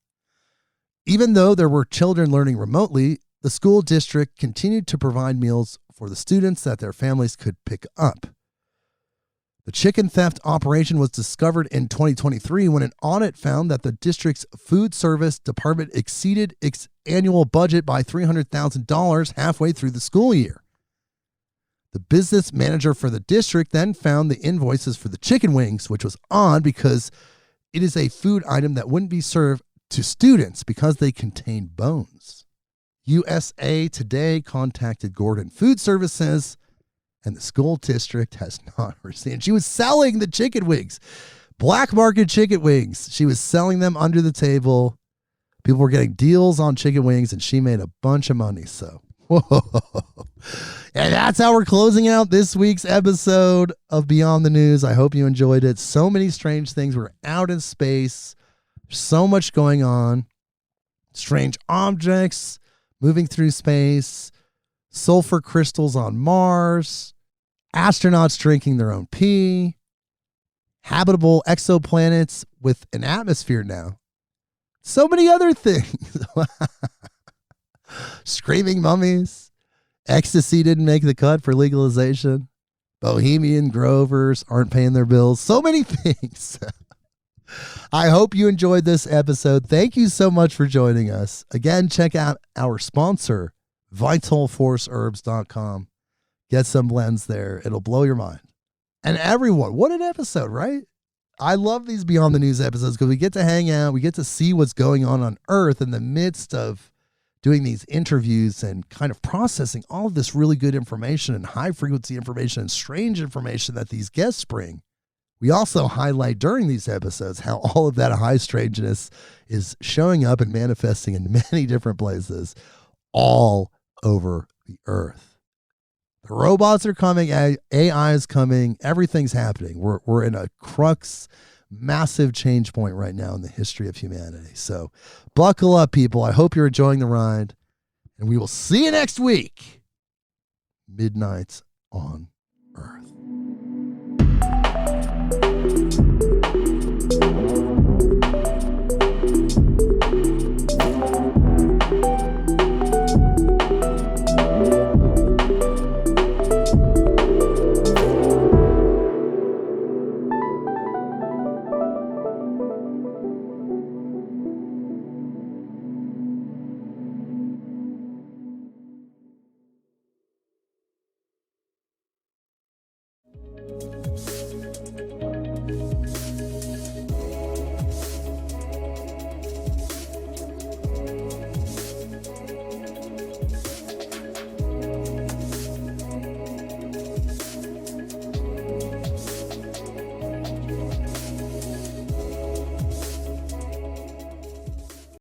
Even though there were children learning remotely, the school district continued to provide meals for the students that their families could pick up. The chicken theft operation was discovered in 2023 when an audit found that the district's food service department exceeded its annual budget by $300,000 halfway through the school year. The business manager for the district then found the invoices for the chicken wings, which was odd because it is a food item that wouldn't be served to students because they contain bones. USA Today contacted Gordon Food Services, and the school district has not received. She was selling the chicken wings, black market chicken wings. She was selling them under the table. People were getting deals on chicken wings, and she made a bunch of money. So, whoa. And that's how we're closing out this week's episode of Beyond the News. I hope you enjoyed it. So many strange things. We're out in space. So much going on. Strange objects moving through space. Sulfur crystals on Mars. Astronauts drinking their own pee. Habitable exoplanets with an atmosphere now. So many other things. Screaming mummies. Ecstasy didn't make the cut for legalization. Bohemian Grovers aren't paying their bills. So many things. I hope you enjoyed this episode. Thank you so much for joining us. Again, check out our sponsor, vitalforceherbs.com. Get some blends there. It'll blow your mind. And everyone, what an episode, right? I love these Beyond the News episodes because we get to hang out. We get to see what's going on Earth in the midst of doing these interviews and kind of processing all of this really good information and high frequency information and strange information that these guests bring. We also highlight during these episodes how all of that high strangeness is showing up and manifesting in many different places all over the earth. The robots are coming, AI is coming, everything's happening. We're in a crux, massive change point right now in the history of humanity. So buckle up, people. I hope you're enjoying the ride, and we will see you next week. Midnights on Earth.